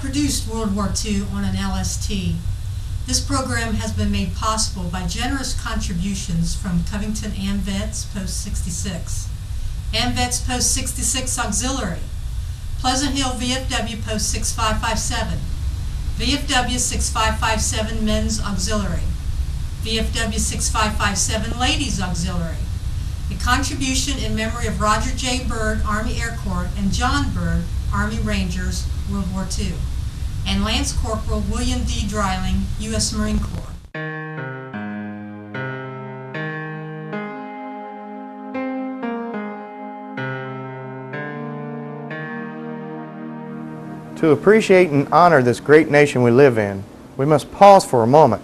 produced World War II on an LST. This program has been made possible by generous contributions from Covington AMVETS Post 66, AMVETS Post 66 Auxiliary, Pleasant Hill VFW Post 6557, VFW 6557 Men's Auxiliary, VFW 6557 Ladies Auxiliary, a contribution in memory of Roger J. Byrd, Army Air Corps, and John Byrd, Army Rangers, World War II, and Lance Corporal William D. Dreiling, U.S. Marine Corps. To appreciate and honor this great nation we live in, we must pause for a moment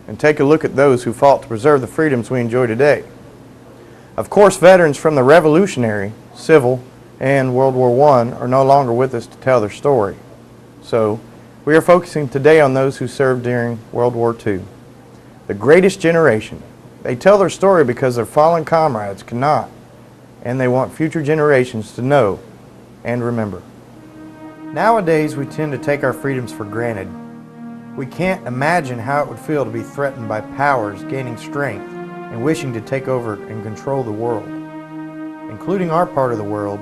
and take a look at those who fought to preserve the freedoms we enjoy today. Of course, veterans from the Revolutionary, Civil, and World War I are no longer with us to tell their story. So, we are focusing today on those who served during World War II. The greatest generation. They tell their story because their fallen comrades cannot, and they want future generations to know and remember. Nowadays, we tend to take our freedoms for granted. We can't imagine how it would feel to be threatened by powers gaining strength and wishing to take over and control the world, including our part of the world,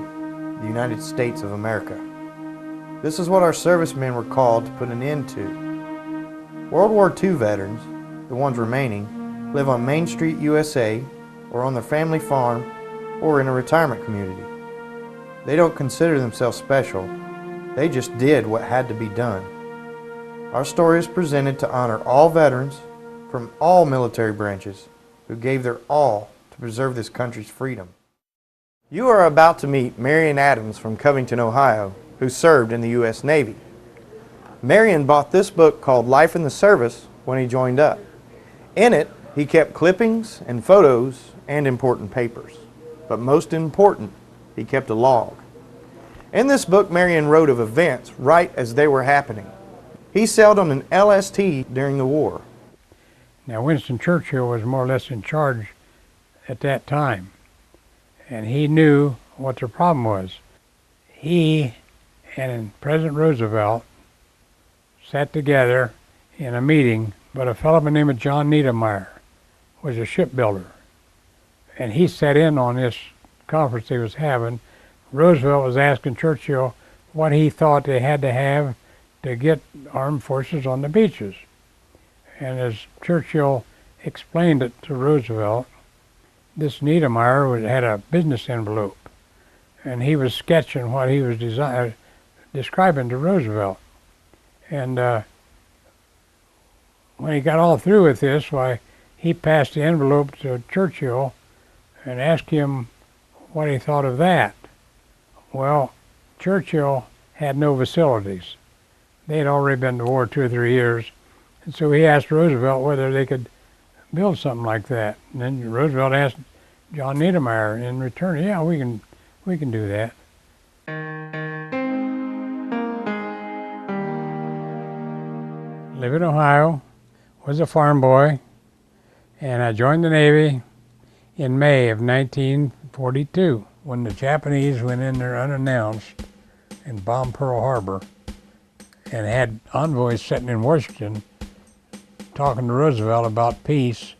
the United States of America. This is what our servicemen were called to put an end to. World War II veterans, the ones remaining, live on Main Street, USA, or on their family farm, or in a retirement community. They don't consider themselves special. They just did what had to be done. Our story is presented to honor all veterans from all military branches who gave their all to preserve this country's freedom. You are about to meet Marion Adams from Covington, Ohio, who served in the U.S. Navy. Marion bought this book called Life in the Service when he joined up. In it, he kept clippings and photos and important papers. But most important, he kept a log. In this book, Marion wrote of events right as they were happening. He sailed on an LST during the war. Now, Winston Churchill was more or less in charge at that time, and he knew what the problem was. He and President Roosevelt sat together in a meeting, but a fellow by the name of John Niedermeyer was a shipbuilder, and he sat in on this conference they was having. Roosevelt was asking Churchill what he thought they had to have to get armed forces on the beaches. And as Churchill explained it to Roosevelt, this Niedermeyer had a business envelope, and he was sketching what he was describing to Roosevelt. And when he got all through with this, why, he passed the envelope to Churchill and asked him what he thought of that. Well, Churchill had no facilities. They had already been to war 2 or 3 years, and so he asked Roosevelt whether they could build something like that. And then Roosevelt asked John Niedermeyer in return, yeah, we can do that. Lived in Ohio, was a farm boy, and I joined the Navy in May of 1942 when the Japanese went in there unannounced and bombed Pearl Harbor and had envoys sitting in Washington talking to Roosevelt about peace,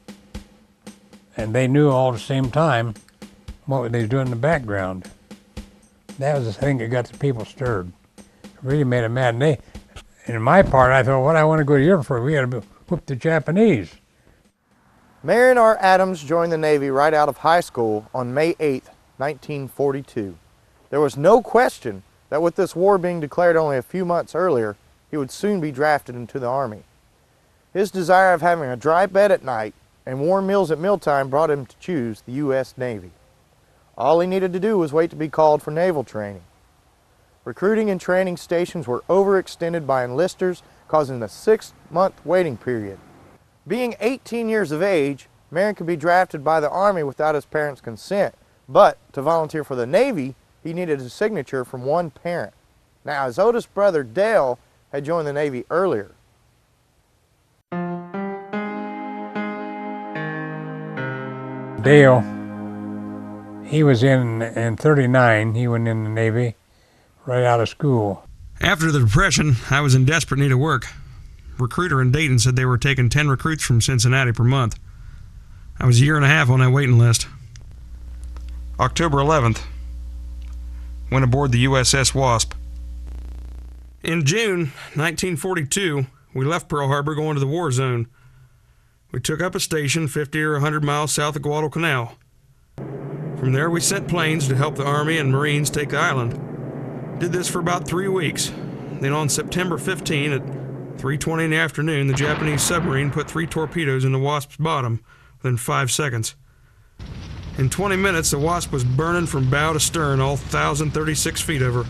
and they knew all at the same time what they were doing in the background. That was the thing that got the people stirred. It really made them mad. And in my part, I thought, what I want to go to Europe for? We got to whoop the Japanese. Marion R. Adams joined the Navy right out of high school on May 8, 1942. There was no question that with this war being declared only a few months earlier, he would soon be drafted into the Army. His desire of having a dry bed at night and warm meals at mealtime brought him to choose the U.S. Navy. All he needed to do was wait to be called for naval training. Recruiting and training stations were overextended by enlisters, causing a 6-month waiting period. Being 18 years of age, Marion could be drafted by the Army without his parents' consent, but to volunteer for the Navy, he needed a signature from one parent. Now, his oldest brother, Dale, had joined the Navy earlier. Dale, he was in 39, he went in the Navy right out of school. After the Depression, I was in desperate need of work. Recruiter in Dayton said they were taking 10 recruits from Cincinnati per month. I was a year and a half on that waiting list. October 11th. Went aboard the USS Wasp. In June 1942, we left Pearl Harbor going to the war zone. We took up a station 50 or 100 miles south of Guadalcanal. From there, we sent planes to help the Army and Marines take the island. Did this for about 3 weeks. Then on September 15 at 3:20 in the afternoon, the Japanese submarine put 3 torpedoes in the Wasp's bottom within 5 seconds. In 20 minutes, the Wasp was burning from bow to stern, all 1,036 feet over.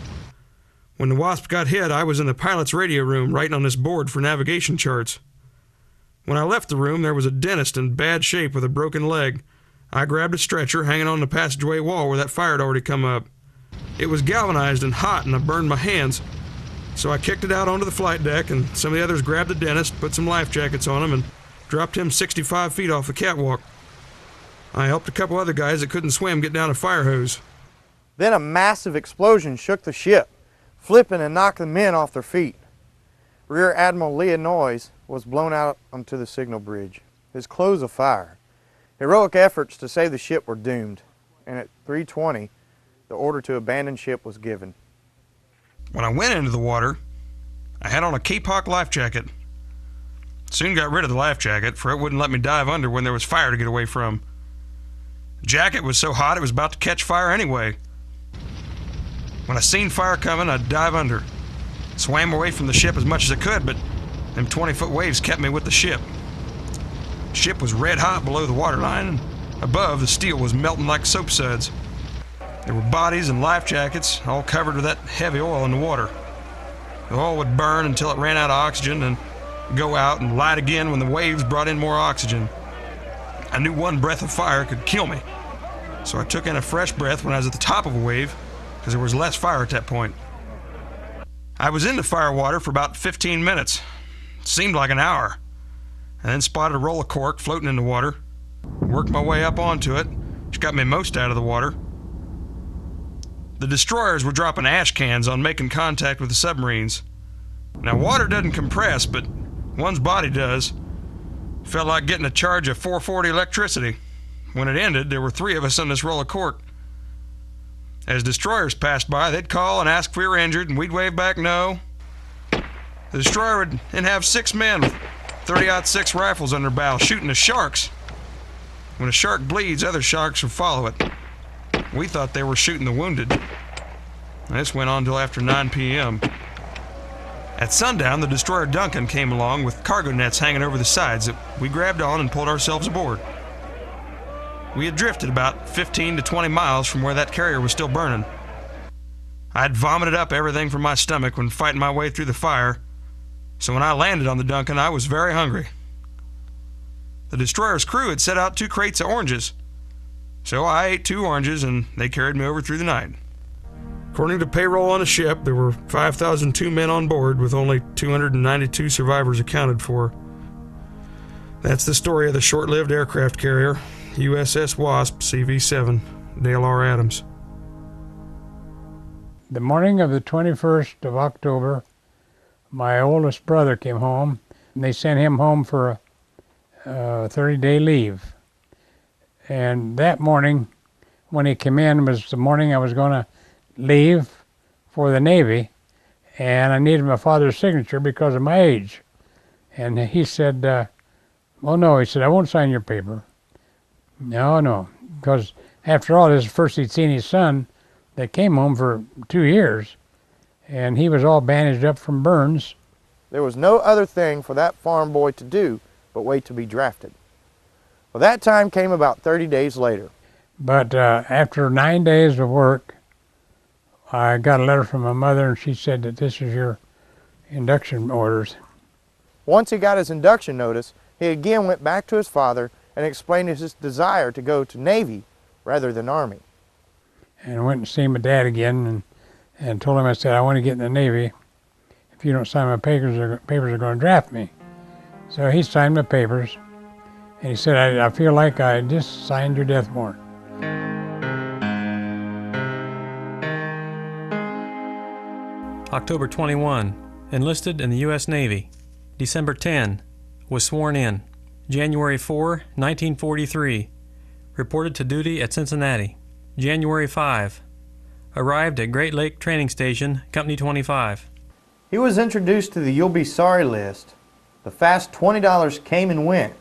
When the Wasp got hit, I was in the pilot's radio room writing on this board for navigation charts. When I left the room, there was a dentist in bad shape with a broken leg. I grabbed a stretcher hanging on the passageway wall where that fire had already come up. It was galvanized and hot, and I burned my hands. So I kicked it out onto the flight deck, and some of the others grabbed the dentist, put some life jackets on him, and dropped him 65 feet off the catwalk. I helped a couple other guys that couldn't swim get down a fire hose. Then a massive explosion shook the ship, flipping and knocking the men off their feet. Rear Admiral Leonois was blown out onto the signal bridge, his clothes afire. Heroic efforts to save the ship were doomed, and at 3:20, the order to abandon ship was given. When I went into the water, I had on a Kapok life jacket. Soon got rid of the life jacket, for it wouldn't let me dive under when there was fire to get away from. The jacket was so hot it was about to catch fire anyway. When I seen fire coming, I'd dive under. Swam away from the ship as much as I could, but them 20-foot waves kept me with the ship. The ship was red hot below the waterline, and above, the steel was melting like soap suds. There were bodies and life jackets, all covered with that heavy oil in the water. The oil would burn until it ran out of oxygen and go out and light again when the waves brought in more oxygen. I knew one breath of fire could kill me, so I took in a fresh breath when I was at the top of a wave, because there was less fire at that point. I was in the fire water for about 15 minutes. It seemed like an hour. I then spotted a roll of cork floating in the water. Worked my way up onto it, which got me most out of the water. The destroyers were dropping ash cans on making contact with the submarines. Now, water doesn't compress, but one's body does. Felt like getting a charge of 440 electricity. When it ended, there were 3 of us on this roll of cork. As destroyers passed by, they'd call and ask if we were injured, and we'd wave back no. The destroyer would then have 6 men with 30-06 rifles on their bow shooting the sharks. When a shark bleeds, other sharks would follow it. We thought they were shooting the wounded. This went on till after 9 p.m. At sundown, the destroyer Duncan came along with cargo nets hanging over the sides that we grabbed on and pulled ourselves aboard. We had drifted about 15 to 20 miles from where that carrier was still burning. I had vomited up everything from my stomach when fighting my way through the fire, so when I landed on the Duncan, I was very hungry. The destroyer's crew had set out 2 crates of oranges, so I ate 2 oranges and they carried me over through the night. According to payroll on the ship, there were 5,002 men on board with only 292 survivors accounted for. That's the story of the short-lived aircraft carrier, USS Wasp, CV-7, Dale R. Adams. The morning of the 21st of October, my oldest brother came home, and they sent him home for a 30-day leave. And that morning, when he came in, was the morning I was going to leave for the Navy, and I needed my father's signature because of my age. And he said, well, no, he said, I won't sign your paper. No, because after all, this is the first he'd seen his son that came home for 2 years, and he was all bandaged up from burns. There was no other thing for that farm boy to do but wait to be drafted. Well, that time came about 30 days later. But after 9 days of work, I got a letter from my mother, and she said that this is your induction orders. Once he got his induction notice, he again went back to his father and explained his desire to go to Navy rather than Army. And I went and seen my dad again and told him, I said, I want to get in the Navy. If you don't sign my papers are going to draft me. So he signed my papers, and he said, I feel like I just signed your death warrant. October 21, enlisted in the U.S. Navy. December 10, was sworn in. January 4, 1943, reported to duty at Cincinnati. January 5, arrived at Great Lake Training Station, Company 25. He was introduced to the You'll Be Sorry list. The fast $20 came and went,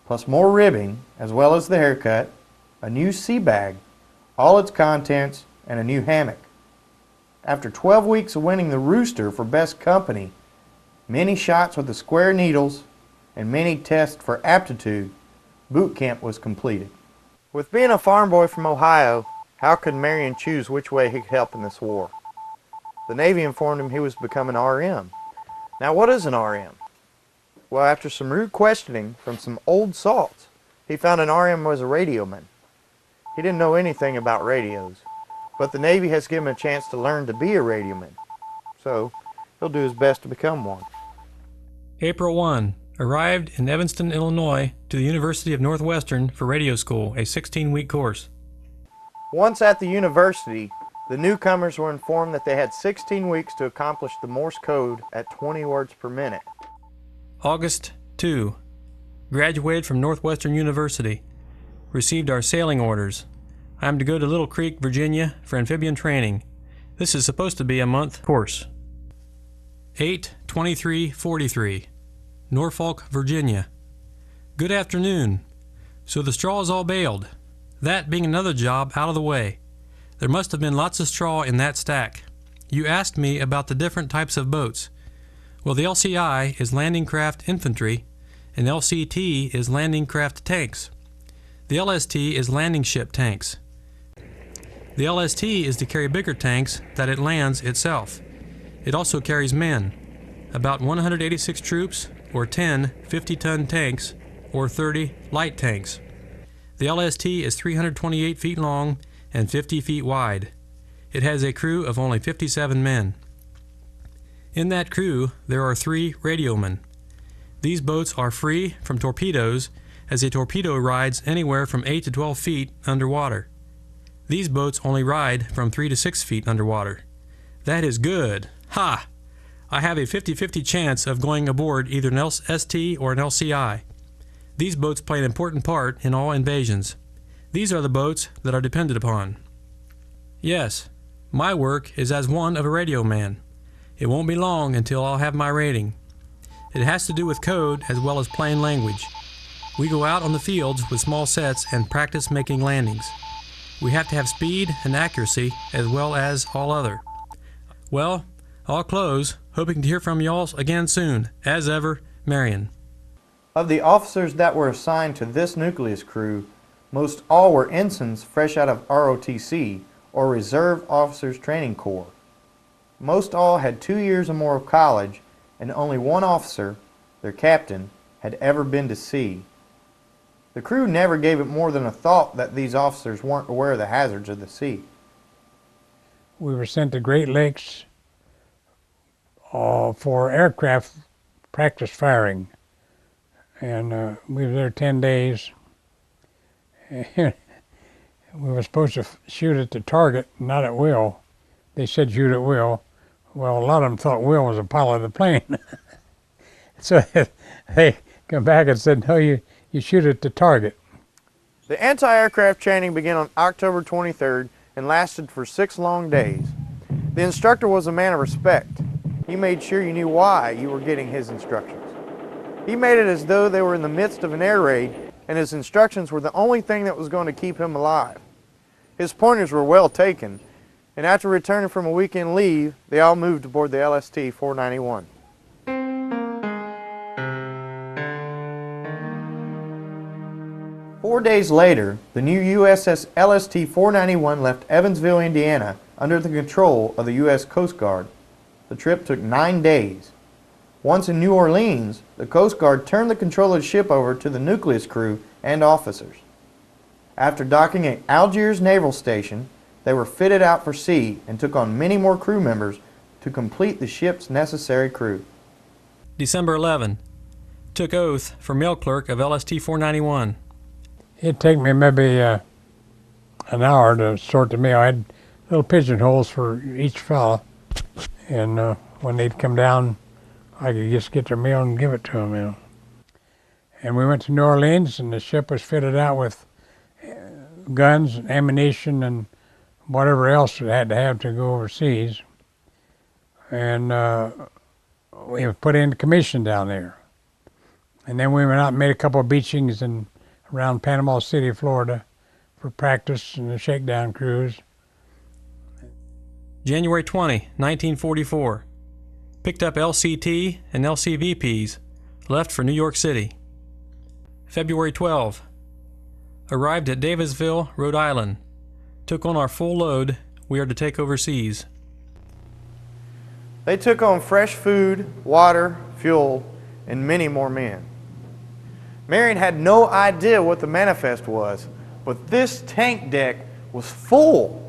plus more ribbing, as well as the haircut, a new sea bag, all its contents, and a new hammock. After 12 weeks of winning the Rooster for Best Company, many shots with the square needles, and many tests for aptitude, boot camp was completed. With being a farm boy from Ohio, how could Marion choose which way he could help in this war? The Navy informed him he was becoming an RM. Now what is an RM? Well, after some rude questioning from some old salts, he found an RM was a radioman. He didn't know anything about radios, but the Navy has given him a chance to learn to be a radioman, so he'll do his best to become one. April 1, arrived in Evanston, Illinois, to the University of Northwestern for radio school, a 16-week course. Once at the university, the newcomers were informed that they had 16 weeks to accomplish the Morse code at 20 words per minute. August 2, graduated from Northwestern University. Received our sailing orders. I am to go to Little Creek, Virginia for amphibian training. This is supposed to be a month course. 8/23/43, Norfolk, Virginia. Good afternoon. So the straw is all baled. That being another job out of the way. There must have been lots of straw in that stack. You asked me about the different types of boats. Well, the LCI is landing craft infantry, and LCT is landing craft tanks. The LST is landing ship tanks. The LST is to carry bigger tanks that it lands itself. It also carries men, about 186 troops, or 10 50-ton tanks, or 30 light tanks. The LST is 328 feet long and 50 feet wide. It has a crew of only 57 men. In that crew, there are 3 radiomen. These boats are free from torpedoes, as a torpedo rides anywhere from 8 to 12 feet underwater. These boats only ride from 3 to 6 feet underwater. That is good. Ha! I have a 50-50 chance of going aboard either an LST or an LCI. These boats play an important part in all invasions. These are the boats that are depended upon. Yes, my work is as one of a radio man. It won't be long until I'll have my rating. It has to do with code as well as plain language. We go out on the fields with small sets and practice making landings. We have to have speed and accuracy as well as all other. Well, I'll close, hoping to hear from y'all again soon. As ever, Marion. Of the officers that were assigned to this nucleus crew, most all were ensigns fresh out of ROTC, or Reserve Officers Training Corps. Most all had 2 years or more of college, and only one officer, their captain, had ever been to sea. The crew never gave it more than a thought that these officers weren't aware of the hazards of the sea. We were sent to Great Lakes for aircraft practice firing, and we were there 10 days. And we were supposed to shoot at the target, not at will. They said shoot at will. Well, a lot of them thought Will was a pilot of the plane. So they come back and said, no, you shoot at the target. The anti-aircraft training began on October 23rd and lasted for 6 long days. The instructor was a man of respect. He made sure you knew why you were getting his instructions. He made it as though they were in the midst of an air raid and his instructions were the only thing that was going to keep him alive. His pointers were well taken, and after returning from a weekend leave, they all moved aboard the LST 491. Four days later, the new USS LST 491 left Evansville, Indiana, under the control of the U.S. Coast Guard. The trip took 9 days. Once in New Orleans, the Coast Guard turned the control of the ship over to the nucleus crew and officers. After docking at Algiers Naval Station, they were fitted out for sea and took on many more crew members to complete the ship's necessary crew. December 11. Took oath for mail clerk of LST 491. It'd take me maybe an hour to sort the mail. I had little pigeonholes for each fellow, And when they'd come down, I could just get their meal and give it to them, you know. And we went to New Orleans, and the ship was fitted out with guns, and ammunition, and whatever else it had to have to go overseas. And we were put into commission down there. And then we went out and made a couple of beachings around Panama City, Florida, for practice and a shakedown cruise. January 20, 1944. Picked up LCT and LCVPs. Left for New York City. February 12. Arrived at Davisville, Rhode Island. Took on our full load we are to take overseas. They took on fresh food, water, fuel, and many more men. Marion had no idea what the manifest was, but this tank deck was full.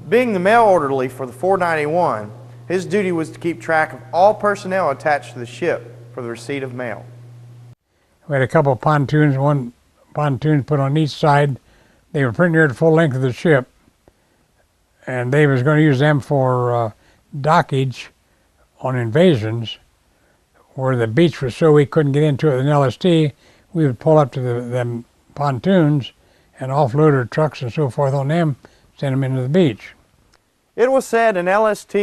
Being the mail orderly for the 491, his duty was to keep track of all personnel attached to the ship for the receipt of mail. We had a couple of pontoons, one pontoon put on each side. They were pretty near the full length of the ship, and they was going to use them for dockage on invasions, where the beach was so we couldn't get into it with an LST. We would pull up to them pontoons and offload our trucks and so forth on them, send them into the beach. It was said an LST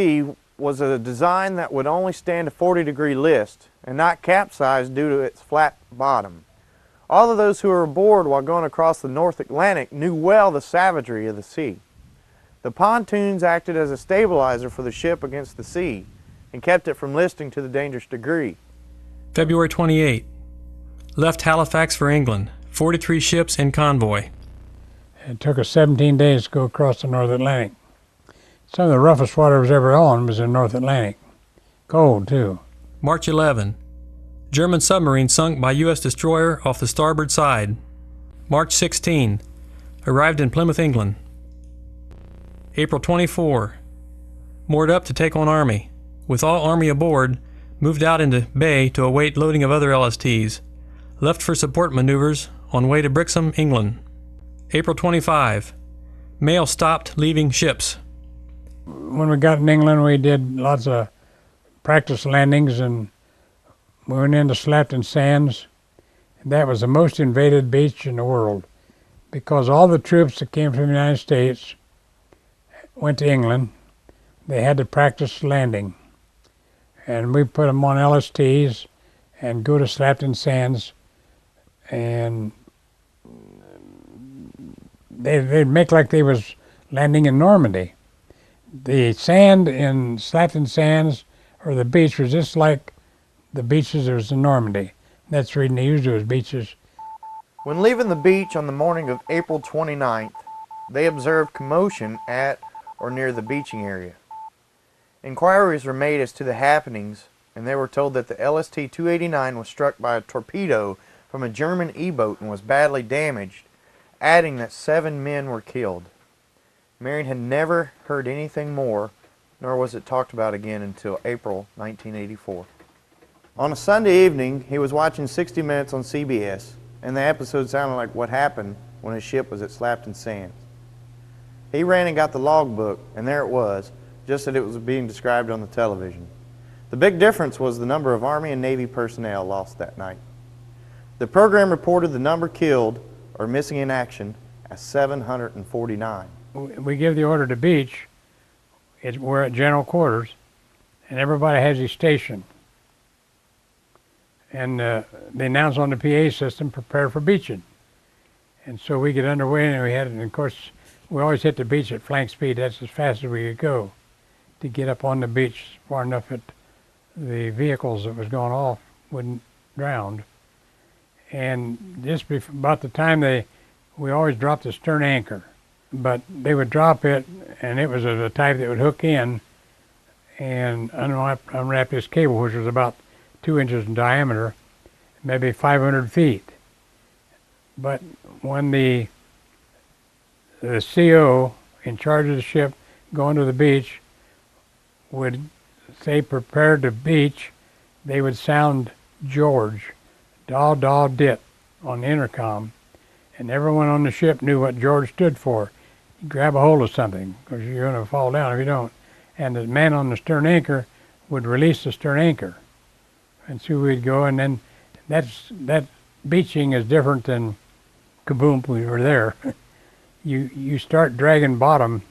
was a design that would only stand a 40-degree list and not capsize due to its flat bottom. All of those who were aboard while going across the North Atlantic knew well the savagery of the sea. The pontoons acted as a stabilizer for the ship against the sea and kept it from listing to the dangerous degree. February 28. Left Halifax for England. 43 ships in convoy. It took us 17 days to go across the North Atlantic. Some of the roughest water I was ever on was in North Atlantic. Cold, too. March 11. German submarine sunk by U.S. destroyer off the starboard side. March 16. Arrived in Plymouth, England. April 24. Moored up to take on Army. With all Army aboard, moved out into Bay to await loading of other LSTs. Left for support maneuvers on way to Brixham, England. April 25. Mail stopped leaving ships. When we got in England, we did lots of practice landings, and we went into Slapton Sands. That was the most invaded beach in the world, because all the troops that came from the United States went to England. They had to practice landing, and we put them on LSTs and go to Slapton Sands, and they'd make like they was landing in Normandy. The sand in Slapton Sands or the beach was just like the beaches there was in Normandy. That's the reason they used those beaches. When leaving the beach on the morning of April 29th, they observed commotion at or near the beaching area. Inquiries were made as to the happenings, and they were told that the LST-289 was struck by a torpedo from a German E-boat and was badly damaged, adding that 7 men were killed. Marion had never heard anything more, nor was it talked about again until April 1984. On a Sunday evening, he was watching 60 Minutes on CBS, and the episode sounded like what happened when his ship was at Slapton Sands. He ran and got the logbook, and there it was, just as it was being described on the television. The big difference was the number of Army and Navy personnel lost that night. The program reported the number killed or missing in action as 749. We give the order to beach. We're at general quarters, and everybody has his station. And they announce on the PA system, prepare for beaching. And so we get underway, and of course, we always hit the beach at flank speed. That's as fast as we could go to get up on the beach far enough that the vehicles that was going off wouldn't drown. And just about the time we always dropped the stern anchor. But they would drop it, and it was of the type that would hook in and unwrap this cable, which was about 2 inches in diameter, maybe 500 feet. But when the CO in charge of the ship going to the beach would say prepare to beach, they would sound George, daw daw dit on the intercom, and everyone on the ship knew what George stood for. You grab a hold of something, because you're going to fall down if you don't. and the man on the stern anchor would release the stern anchor. And so we'd go, and then that beaching is different than kaboom, we were there. You start dragging bottom,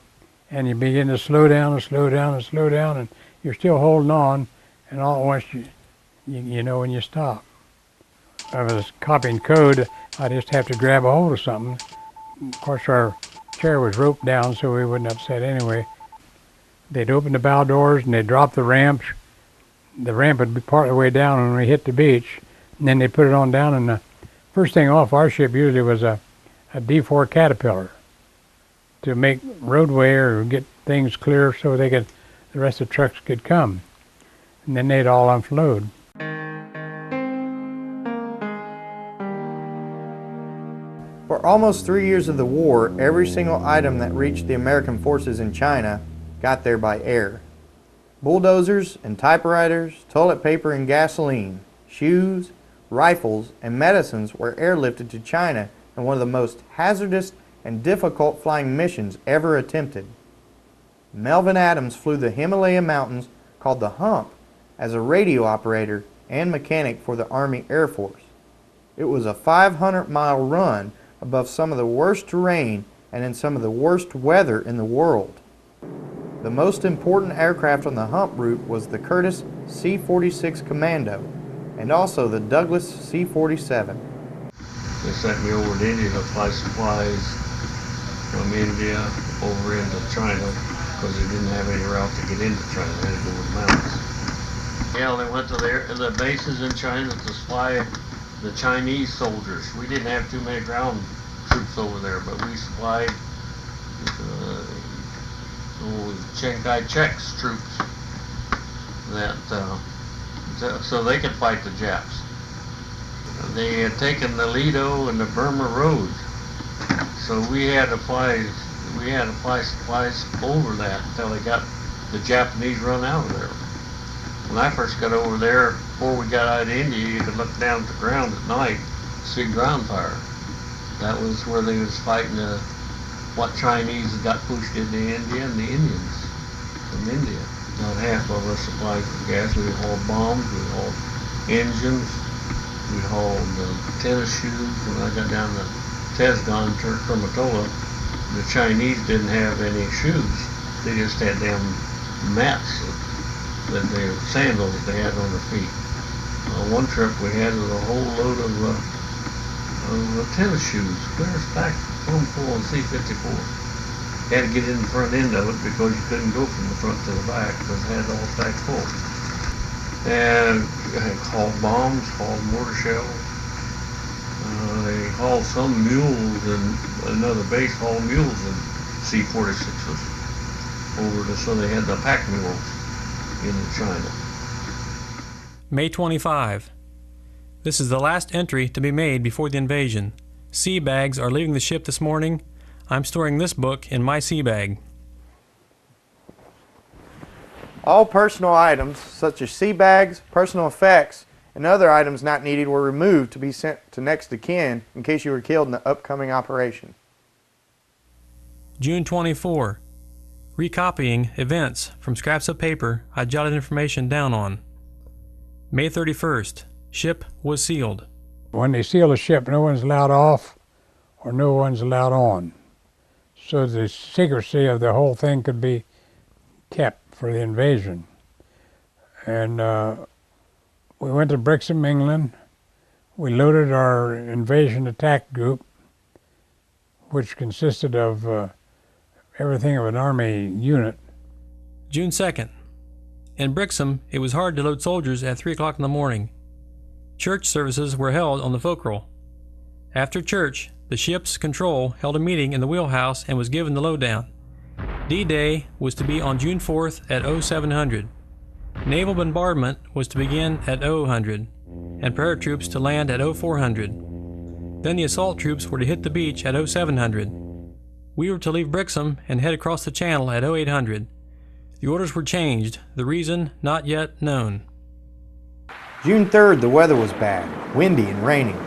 and you begin to slow down and slow down and slow down, and you're still holding on, and all at once you know when you stop. If I was copying code, I just have to grab a hold of something. Of course, our chair was roped down so we wouldn't upset anyway. They'd open the bow doors and they'd drop the ramps. The ramp would be part of the way down when we hit the beach, and then they'd put it on down, and the first thing off our ship usually was a D4 Caterpillar to make roadway or get things clear so the rest of the trucks could come. And then they'd all unload. For almost 3 years of the war, every single item that reached the American forces in China got there by air. Bulldozers and typewriters, toilet paper and gasoline, shoes, rifles, and medicines were airlifted to China in one of the most hazardous and difficult flying missions ever attempted. Melvin Adams flew the Himalaya mountains called the Hump as a radio operator and mechanic for the Army Air Force. It was a 500-mile run above some of the worst terrain and in some of the worst weather in the world. The most important aircraft on the Hump route was the Curtiss C-46 Commando and also the Douglas C-47. They sent me over to India to fly supplies from India over into China because they didn't have any route to get into China. They had to go over the mountains. Yeah, they went to the bases in China to supply the Chinese soldiers. We didn't have too many ground troops over there, but we supplied Chiang Kai-shek's troops so they could fight the Japs. They had taken the Lido and the Burma Road, so we had to fly supplies over that until they got the Japanese run out of there. When I first got over there, before we got out of India, you could look down at the ground at night, see ground fire. That was where they was fighting what Chinese got pushed into India and the Indians from India. About half of our supplies were gas. We hauled bombs, we hauled engines, we hauled tennis shoes. When I got down to Tezgon, Kermatola, the Chinese didn't have any shoes. They just had them mats that their sandals they had on their feet. One trip we had was a whole load of tennis shoes, clear stacked full on C-54. Had to get in the front end of it because you couldn't go from the front to the back because it had all stacked full. And hauled bombs, hauled mortar shells. They hauled some mules, and another base hauled mules in C-46s over so they had the pack mules into China. May 25. This is the last entry to be made before the invasion. Sea bags are leaving the ship this morning. I'm storing this book in my sea bag. All personal items, such as sea bags, personal effects, and other items not needed were removed to be sent to next of kin in case you were killed in the upcoming operation. June 24. Recopying events from scraps of paper I jotted information down on. May 31st. Ship was sealed. When they seal a ship, no one's allowed off or no one's allowed on. So the secrecy of the whole thing could be kept for the invasion. And we went to Brixham, England. We loaded our invasion attack group, which consisted of everything of an Army unit. June 2nd. In Brixham, it was hard to load soldiers at 3 o'clock in the morning. Church services were held on the forecastle. After church, the ship's control held a meeting in the wheelhouse and was given the lowdown. D-Day was to be on June 4th at 0700. Naval bombardment was to begin at 0000, and paratroops to land at 0400. Then the assault troops were to hit the beach at 0700. We were to leave Brixham and head across the channel at 0800. The orders were changed, the reason not yet known. June 3rd, the weather was bad, windy and raining.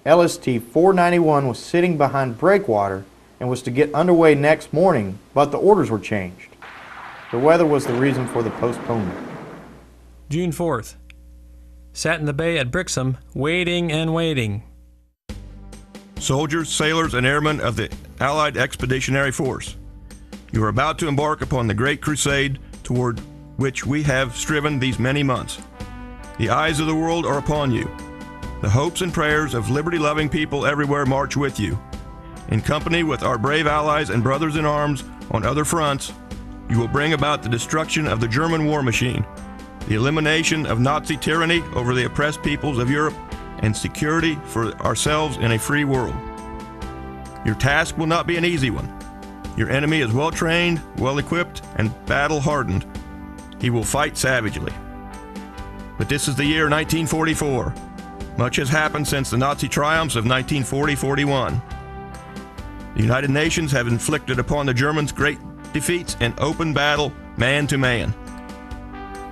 LST 491 was sitting behind breakwater and was to get underway next morning, but the orders were changed. The weather was the reason for the postponement. June 4th. Sat in the bay at Brixham, waiting and waiting. Soldiers, sailors, and airmen of the Allied Expeditionary Force, you are about to embark upon the great crusade toward which we have striven these many months. The eyes of the world are upon you. The hopes and prayers of liberty-loving people everywhere march with you. In company with our brave allies and brothers in arms on other fronts, you will bring about the destruction of the German war machine, the elimination of Nazi tyranny over the oppressed peoples of Europe, and security for ourselves in a free world. Your task will not be an easy one. Your enemy is well trained, well equipped, and battle hardened. He will fight savagely. But this is the year 1944. Much has happened since the Nazi triumphs of 1940-41. The United Nations have inflicted upon the Germans great defeats in open battle, man to man.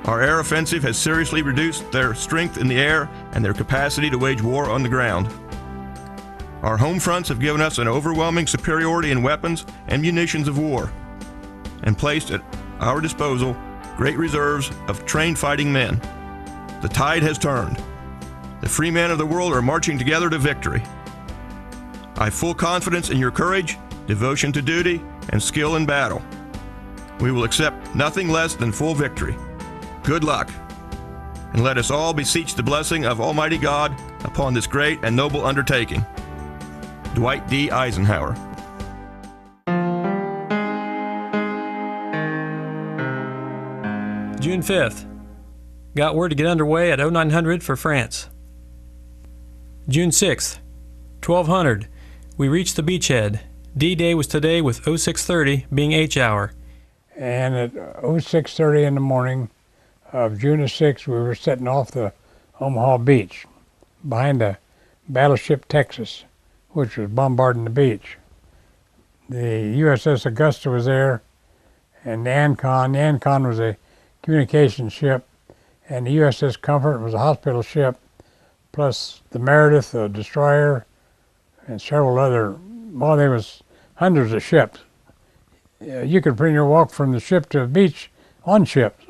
Our air offensive has seriously reduced their strength in the air and their capacity to wage war on the ground. Our home fronts have given us an overwhelming superiority in weapons and munitions of war, and placed at our disposal great reserves of trained fighting men. The tide has turned. The free men of the world are marching together to victory. I have full confidence in your courage, devotion to duty, and skill in battle. We will accept nothing less than full victory. Good luck, and let us all beseech the blessing of Almighty God upon this great and noble undertaking. Dwight D. Eisenhower. June 5th. Got word to get underway at 0900 for France. June 6th. 1200. We reached the beachhead. D-Day was today with 0630 being H hour. And at 06:30 in the morning of June the 6th, we were setting off the Omaha beach behind the battleship Texas, which was bombarding the beach. The USS Augusta was there, and the Ancon. The Ancon was a communication ship, and the USS Comfort was a hospital ship, plus the Meredith, a destroyer, and several other. Well, there was hundreds of ships. You could pretty near walk from the ship to the beach on ships,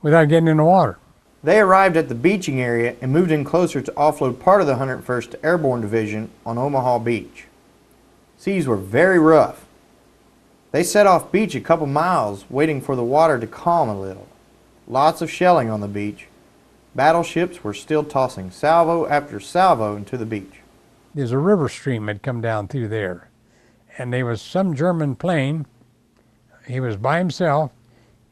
without getting in the water. They arrived at the beaching area and moved in closer to offload part of the 101st Airborne Division on Omaha Beach. Seas were very rough. They set off beach a couple miles, waiting for the water to calm a little. Lots of shelling on the beach. Battleships were still tossing salvo after salvo into the beach. There's a river stream had come down through there, and there was some German plane. He was by himself.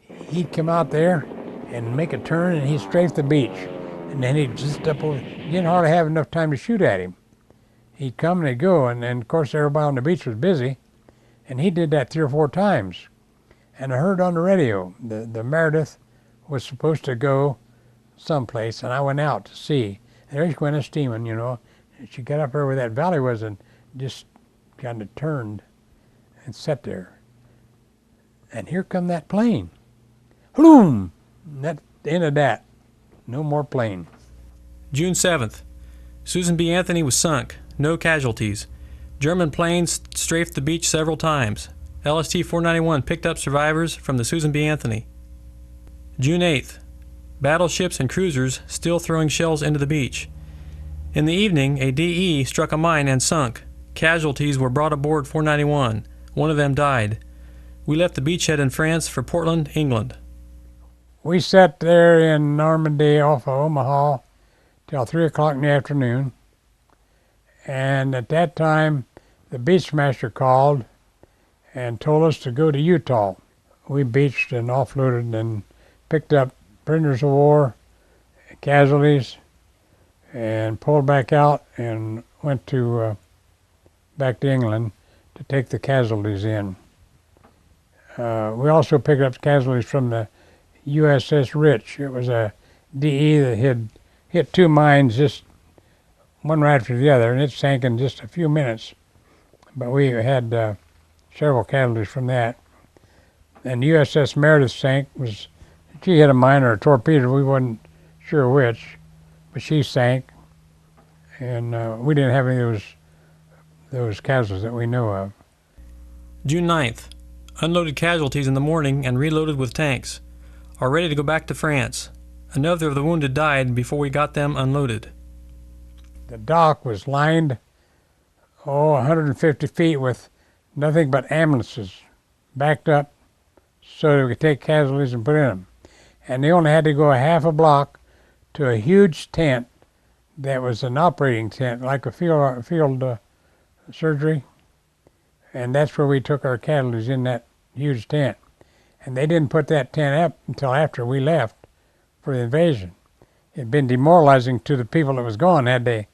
He'd come out there and make a turn, and he'd strafe the beach, and then he'd just up over. You didn't hardly have enough time to shoot at him. He'd come and he'd go, and of course everybody on the beach was busy, and he did that 3 or 4 times. And I heard on the radio the Meredith was supposed to go someplace, and I went out to see. And there she went steaming, you know. And she got up there where that valley was and just kind of turned and sat there. And here come that plane. Bloom! That's the end of that. No more plane. June 7th. Susan B. Anthony was sunk. No casualties. German planes strafed the beach several times. LST 491 picked up survivors from the Susan B. Anthony. June 8th. Battleships and cruisers still throwing shells into the beach. In the evening, a DE struck a mine and sunk. Casualties were brought aboard 491. One of them died. We left the beachhead in France for Portland, England. We sat there in Normandy off of Omaha till 3 o'clock in the afternoon. And at that time, the beachmaster called and told us to go to Utah. We beached and offloaded and picked up prisoners of war, casualties, and pulled back out and went to back to England to take the casualties in. We also picked up casualties from the USS Rich. It was a DE that had hit 2 mines, just one right after the other, and it sank in just a few minutes. But we had several casualties from that. And the USS Meredith sank. She hit a mine or a torpedo. We wasn't sure which, but she sank. And we didn't have any of those casualties that we know of. June 9th. unloaded casualties in the morning and reloaded with tanks, are ready to go back to France. Another of the wounded died before we got them unloaded. The dock was lined, 150 feet with nothing but ambulances backed up so that we could take casualties and put in them. And they only had to go a half a block to a huge tent that was an operating tent, like a field surgery. And that's where we took our casualties, in that huge tent. And they didn't put that tent up until after we left for the invasion. It had been demoralizing to the people that was gone, had they.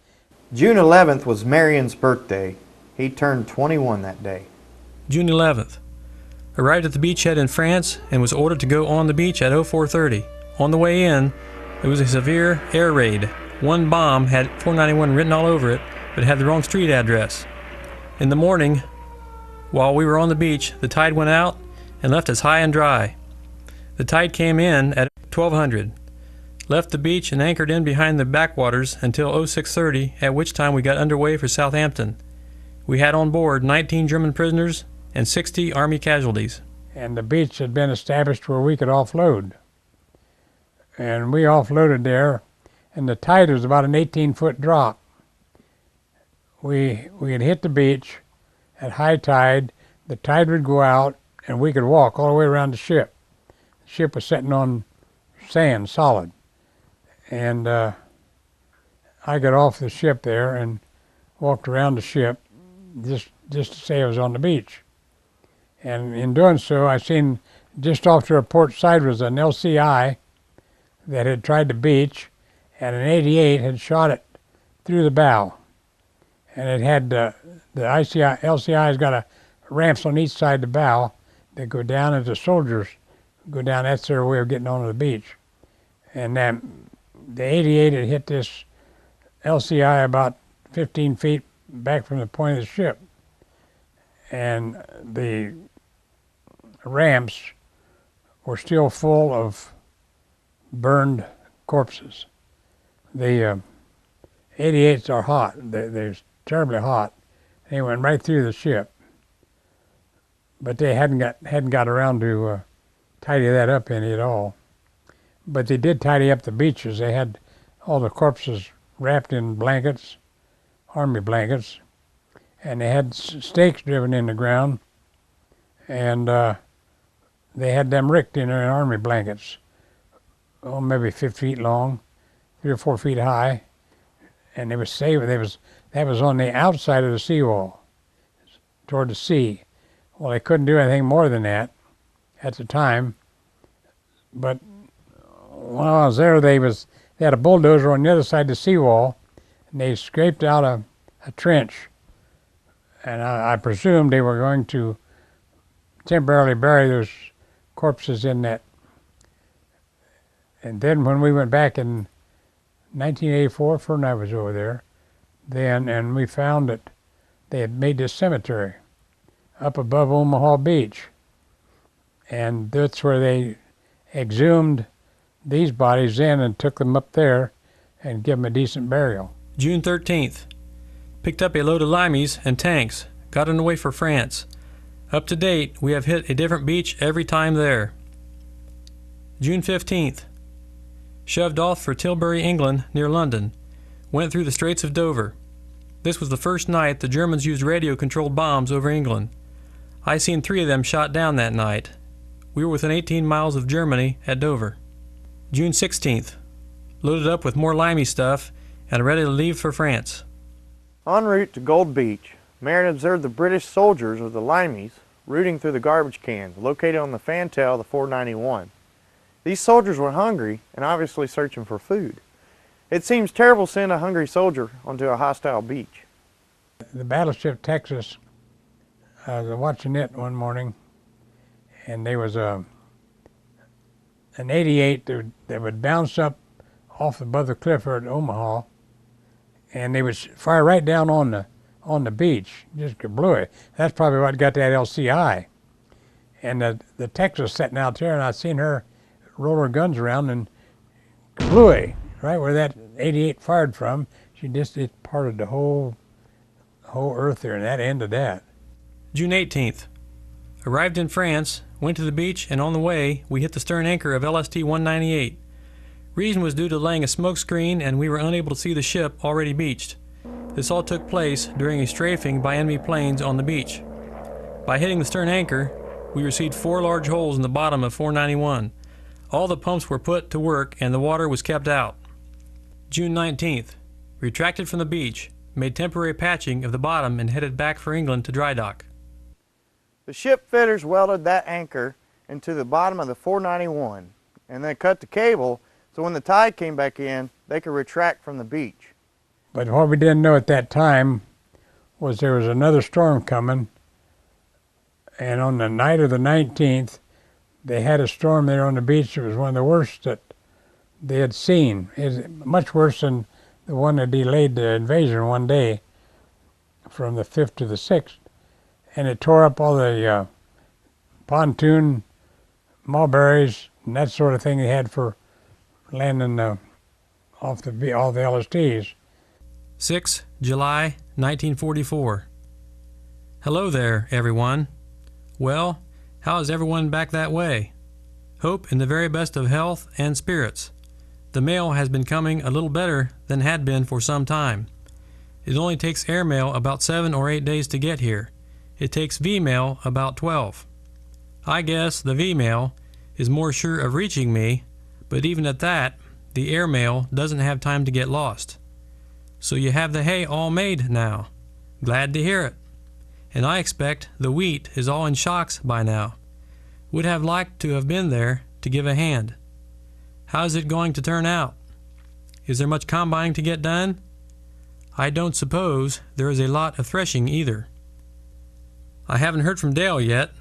June 11th was Marion's birthday. He turned 21 that day. June 11th. Arrived at the beachhead in France and was ordered to go on the beach at 0430. On the way in, it was a severe air raid. One bomb had 491 written all over it, but it had the wrong street address. In the morning, while we were on the beach, the tide went out and left us high and dry. The tide came in at 1200, left the beach and anchored in behind the backwaters until 0630, at which time we got underway for Southampton. We had on board 19 German prisoners and 60 Army casualties. And the beach had been established where we could offload. And we offloaded there, and the tide was about an 18-foot drop. We had hit the beach at high tide, the tide would go out, and we could walk all the way around the ship. The ship was sitting on sand, solid. And I got off the ship there and walked around the ship just to say I was on the beach. And in doing so, I seen just off to our port side was an LCI that had tried to beach, and an 88 had shot it through the bow. And it had the LCI's got ramps on each side of the bow that go down as the soldiers go down. That's their way of getting onto the beach. And then the 88 had hit this LCI about 15 feet back from the point of the ship. And the ramps were still full of burned corpses. The 88s are hot. They're terribly hot. They went right through the ship. But they hadn't got around to tidy that up any at all. But they did tidy up the beaches. They had all the corpses wrapped in blankets, army blankets, and they had stakes driven in the ground, and they had them ricked in their army blankets, maybe 50 feet long, 3 or 4 feet high, and they were safe. That was on the outside of the seawall, toward the sea. Well, they couldn't do anything more than that at the time, but while I was there, they had a bulldozer on the other side of the seawall, and they scraped out a trench, and I presumed they were going to temporarily bury those corpses in that. And then when we went back in 1984, Fern and I was over there then, and we found that they had made this cemetery up above Omaha Beach, and that's where they exhumed these bodies in and took them up there and give them a decent burial. June 13th. Picked up a load of limeys and tanks, got on the way for France. Up to date, we have hit a different beach every time there. June 15th. Shoved off for Tilbury, England, near London. Went through the Straits of Dover. This was the first night the Germans used radio-controlled bombs over England. I seen 3 of them shot down that night. We were within 18 miles of Germany at Dover. June 16th. Loaded up with more limey stuff and ready to leave for France. En route to Gold Beach, Marion observed the British soldiers, or the limeys, rooting through the garbage cans located on the fantail of the 491. These soldiers were hungry and obviously searching for food. It seems terrible to send a hungry soldier onto a hostile beach. The battleship Texas, I was watching it one morning, and there was an 88 that would bounce up off above the cliff here at Omaha, and they would fire right down on the beach, just blew it. That's probably what got that LCI. And the Texas sitting out there, and I seen her roll her guns around and blew it right where that 88 fired from. It parted the whole earth there, and that ended that. June 18th. Arrived in France, went to the beach, and on the way, we hit the stern anchor of LST 198. Reason was due to laying a smoke screen, and we were unable to see the ship already beached. This all took place during a strafing by enemy planes on the beach. By hitting the stern anchor, we received 4 large holes in the bottom of 491. All the pumps were put to work and the water was kept out. June 19th. Retracted from the beach, made temporary patching of the bottom and headed back for England to dry dock. The ship fitters welded that anchor into the bottom of the 491 and then cut the cable so when the tide came back in, they could retract from the beach. But what we didn't know at that time was there was another storm coming, and on the night of the 19th, they had a storm there on the beach. It was one of the worst that they had seen. It was much worse than the one that delayed the invasion one day from the 5th to the 6th. And it tore up all the pontoon, mulberries, and that sort of thing they had for landing off all the LSTs. 6 July 1944. Hello there, everyone. Well, how is everyone back that way? Hope in the very best of health and spirits. The mail has been coming a little better than had been for some time. It only takes airmail about 7 or 8 days to get here. It takes V-mail about 12. I guess the V-mail is more sure of reaching me, but even at that, the airmail doesn't have time to get lost. So you have the hay all made now. Glad to hear it. And I expect the wheat is all in shocks by now. Would have liked to have been there to give a hand. How's it going to turn out? Is there much combining to get done? I don't suppose there is a lot of threshing either. I haven't heard from Dale yet.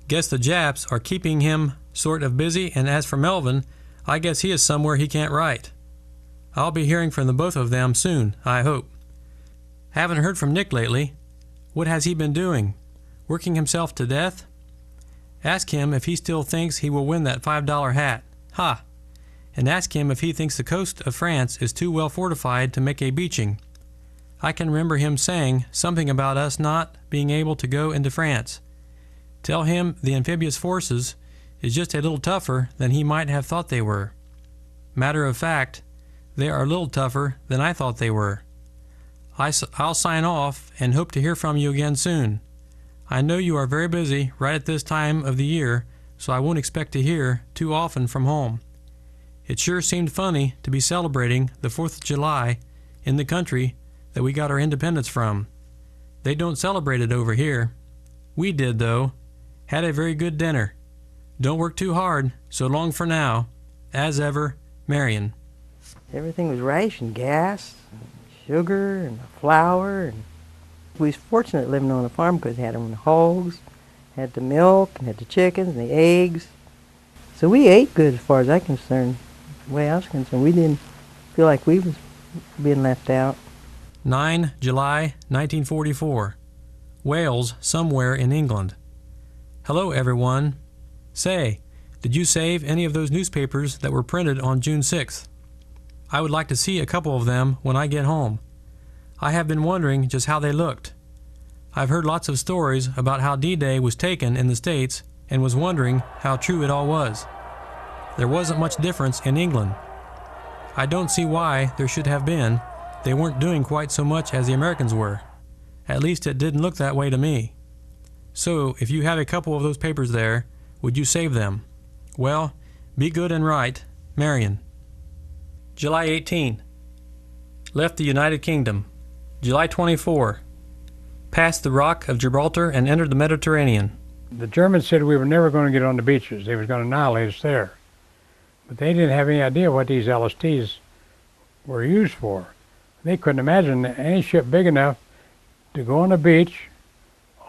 Guess the Japs are keeping him sort of busy, and as for Melvin, I guess he is somewhere he can't write. I'll be hearing from the both of them soon, I hope. Haven't heard from Nick lately. What has he been doing? Working himself to death? Ask him if he still thinks he will win that $5 hat. Ha! And ask him if he thinks the coast of France is too well fortified to make a beaching. I can remember him saying something about us not being able to go into France. Tell him the amphibious forces is just a little tougher than he might have thought they were. Matter of fact, they are a little tougher than I thought they were. I'll sign off and hope to hear from you again soon. I know you are very busy right at this time of the year, so I won't expect to hear too often from home. It sure seemed funny to be celebrating the 4th of July in the country that we got our independence from. They don't celebrate it over here. We did, though. Had a very good dinner. Don't work too hard. So long for now. As ever, Marion. Everything was rationed, gas, and sugar, and flour. And we was fortunate living on a farm because we had them hogs, had the milk, and had the chickens, and the eggs. So we ate good as far as I'm concerned. The way I was concerned, we didn't feel like we was being left out. 9 July 1944. Wales, somewhere in England. Hello, everyone. Say, did you save any of those newspapers that were printed on June 6th? I would like to see a couple of them when I get home. I have been wondering just how they looked. I've heard lots of stories about how D-Day was taken in the States and was wondering how true it all was. There wasn't much difference in England. I don't see why there should have been. They weren't doing quite so much as the Americans were. At least it didn't look that way to me. So, if you have a couple of those papers there, would you save them? Well, be good and write. Marion. July 18. Left the United Kingdom. July 24. Passed the Rock of Gibraltar and entered the Mediterranean. The Germans said we were never going to get on the beaches. They was going to annihilate us there. But they didn't have any idea what these LSTs were used for. They couldn't imagine any ship big enough to go on the beach,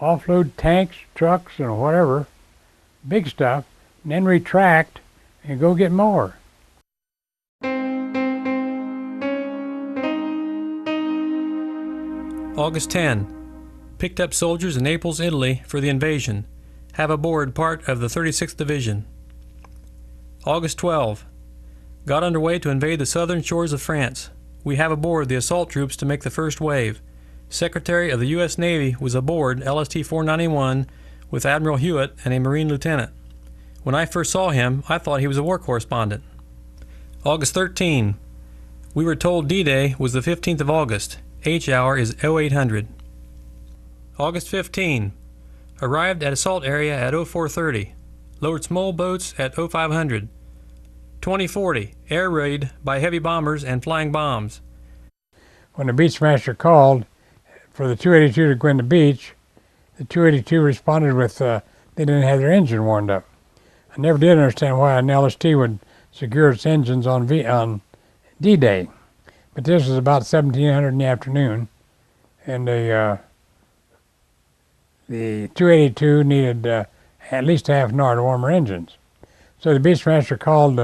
offload tanks, trucks, and whatever, big stuff, and then retract and go get more. August 10. Picked up soldiers in Naples, Italy for the invasion. Have aboard part of the 36th Division. August 12. Got underway to invade the southern shores of France. We have aboard the assault troops to make the first wave. Secretary of the U.S. Navy was aboard LST 491 with Admiral Hewitt and a Marine lieutenant. When I first saw him, I thought he was a war correspondent. August 13. We were told D-Day was the 15th of August. H hour is 0800. August 15. Arrived at assault area at 0430. Lowered small boats at 0500. 2040. Air raid by heavy bombers and flying bombs. When the Beachmaster called for the 282 to go in the beach, the 282 responded with they didn't have their engine warmed up. I never did understand why an LST would secure its engines on D-Day, but this was about 1700 in the afternoon, and the 282 needed at least half an hour to warm her engines. So the Beachmaster called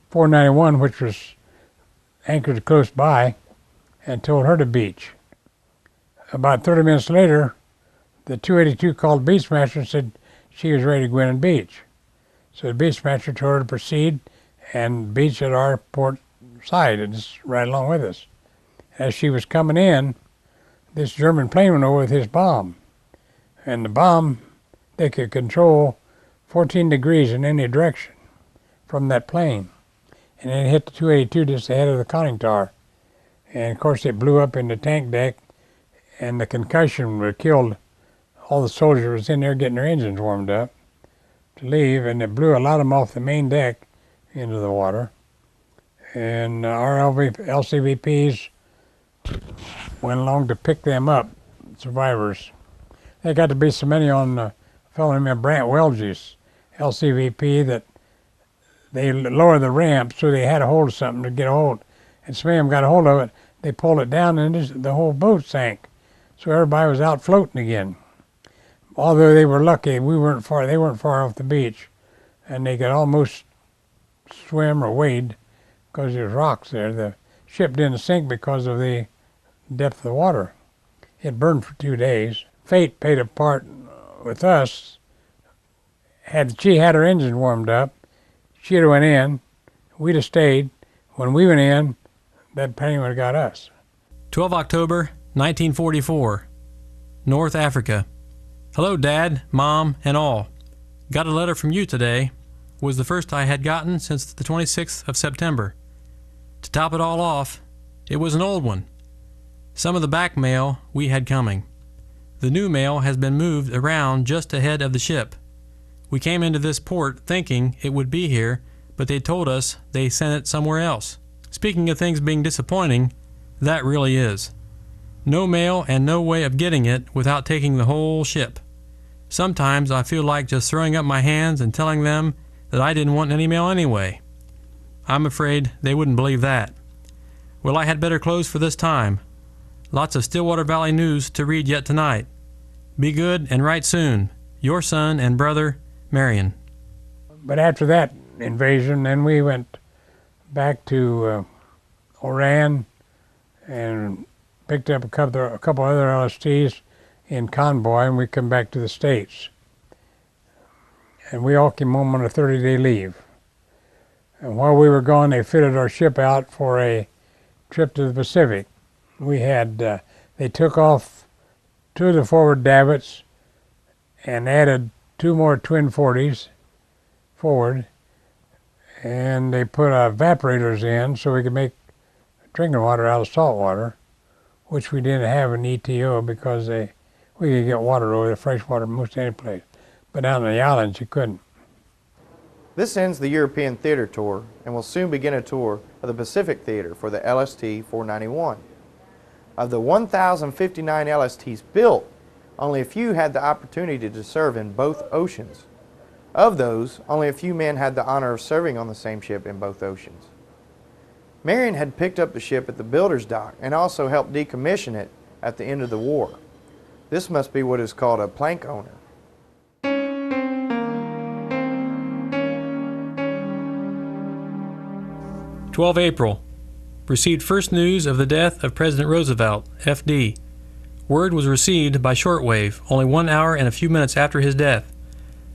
491, which was anchored close by, and told her to beach. About 30 minutes later, the 282 called Beachmaster and said she was ready to go in and beach. So the Beachmaster told her to proceed and beach at our port side, and just right along with us. As she was coming in, this German plane went over with his bomb. And the bomb, they could control 14 degrees in any direction from that plane. And it hit the 282 just ahead of the conning tower. And of course it blew up in the tank deck, and the concussion would have killed all the soldiers in there getting their engines warmed up to leave, and it blew a lot of them off the main deck into the water. And our LCVPs went along to pick them up, survivors. There got to be so many on a fellow named Brant Welge's LCVP that they lowered the ramp so they had a hold of something to get a hold. And some of them got a hold of it, they pulled it down and the whole boat sank. So everybody was out floating again. Although they were lucky, they weren't far off the beach, and they could almost swim or wade because there's rocks there. The ship didn't sink because of the depth of the water. It burned for 2 days. Fate played a part with us. Had she had her engine warmed up, she'd have went in, we'd have stayed. When we went in, that plane would have got us. 12 October 1944. North Africa. Hello, Dad, Mom, and all. Got a letter from you today. Was the first I had gotten since the 26th of September. To top it all off, it was an old one. Some of the back mail we had coming. The new mail has been moved around just ahead of the ship. We came into this port thinking it would be here, but they told us they sent it somewhere else. Speaking of things being disappointing, that really is. No mail and no way of getting it without taking the whole ship. Sometimes I feel like just throwing up my hands and telling them that I didn't want any mail anyway. I'm afraid they wouldn't believe that. Well, I had better close for this time. Lots of Stillwater Valley news to read yet tonight. Be good and write soon. Your son and brother, Marion. But after that invasion, then we went back to Oran and picked up a couple other LSTs in convoy, and we come back to the States. And we all came home on a 30-day leave. And while we were gone, they fitted our ship out for a trip to the Pacific. We had, they took off 2 of the forward davits and added 2 more twin 40s forward, and they put evaporators in so we could make drinking water out of salt water, which we didn't have in ETO because we could get water over the fresh water most any place. But down on the islands, you couldn't. This ends the European theater tour, and will soon begin a tour of the Pacific Theater for the LST 491. Of the 1,059 LSTs built, only a few had the opportunity to serve in both oceans. Of those, only a few men had the honor of serving on the same ship in both oceans. Marion had picked up the ship at the builder's dock and also helped decommission it at the end of the war. This must be what is called a plank owner. 12 April. Received first news of the death of President Roosevelt, FD. Word was received by shortwave only 1 hour and a few minutes after his death.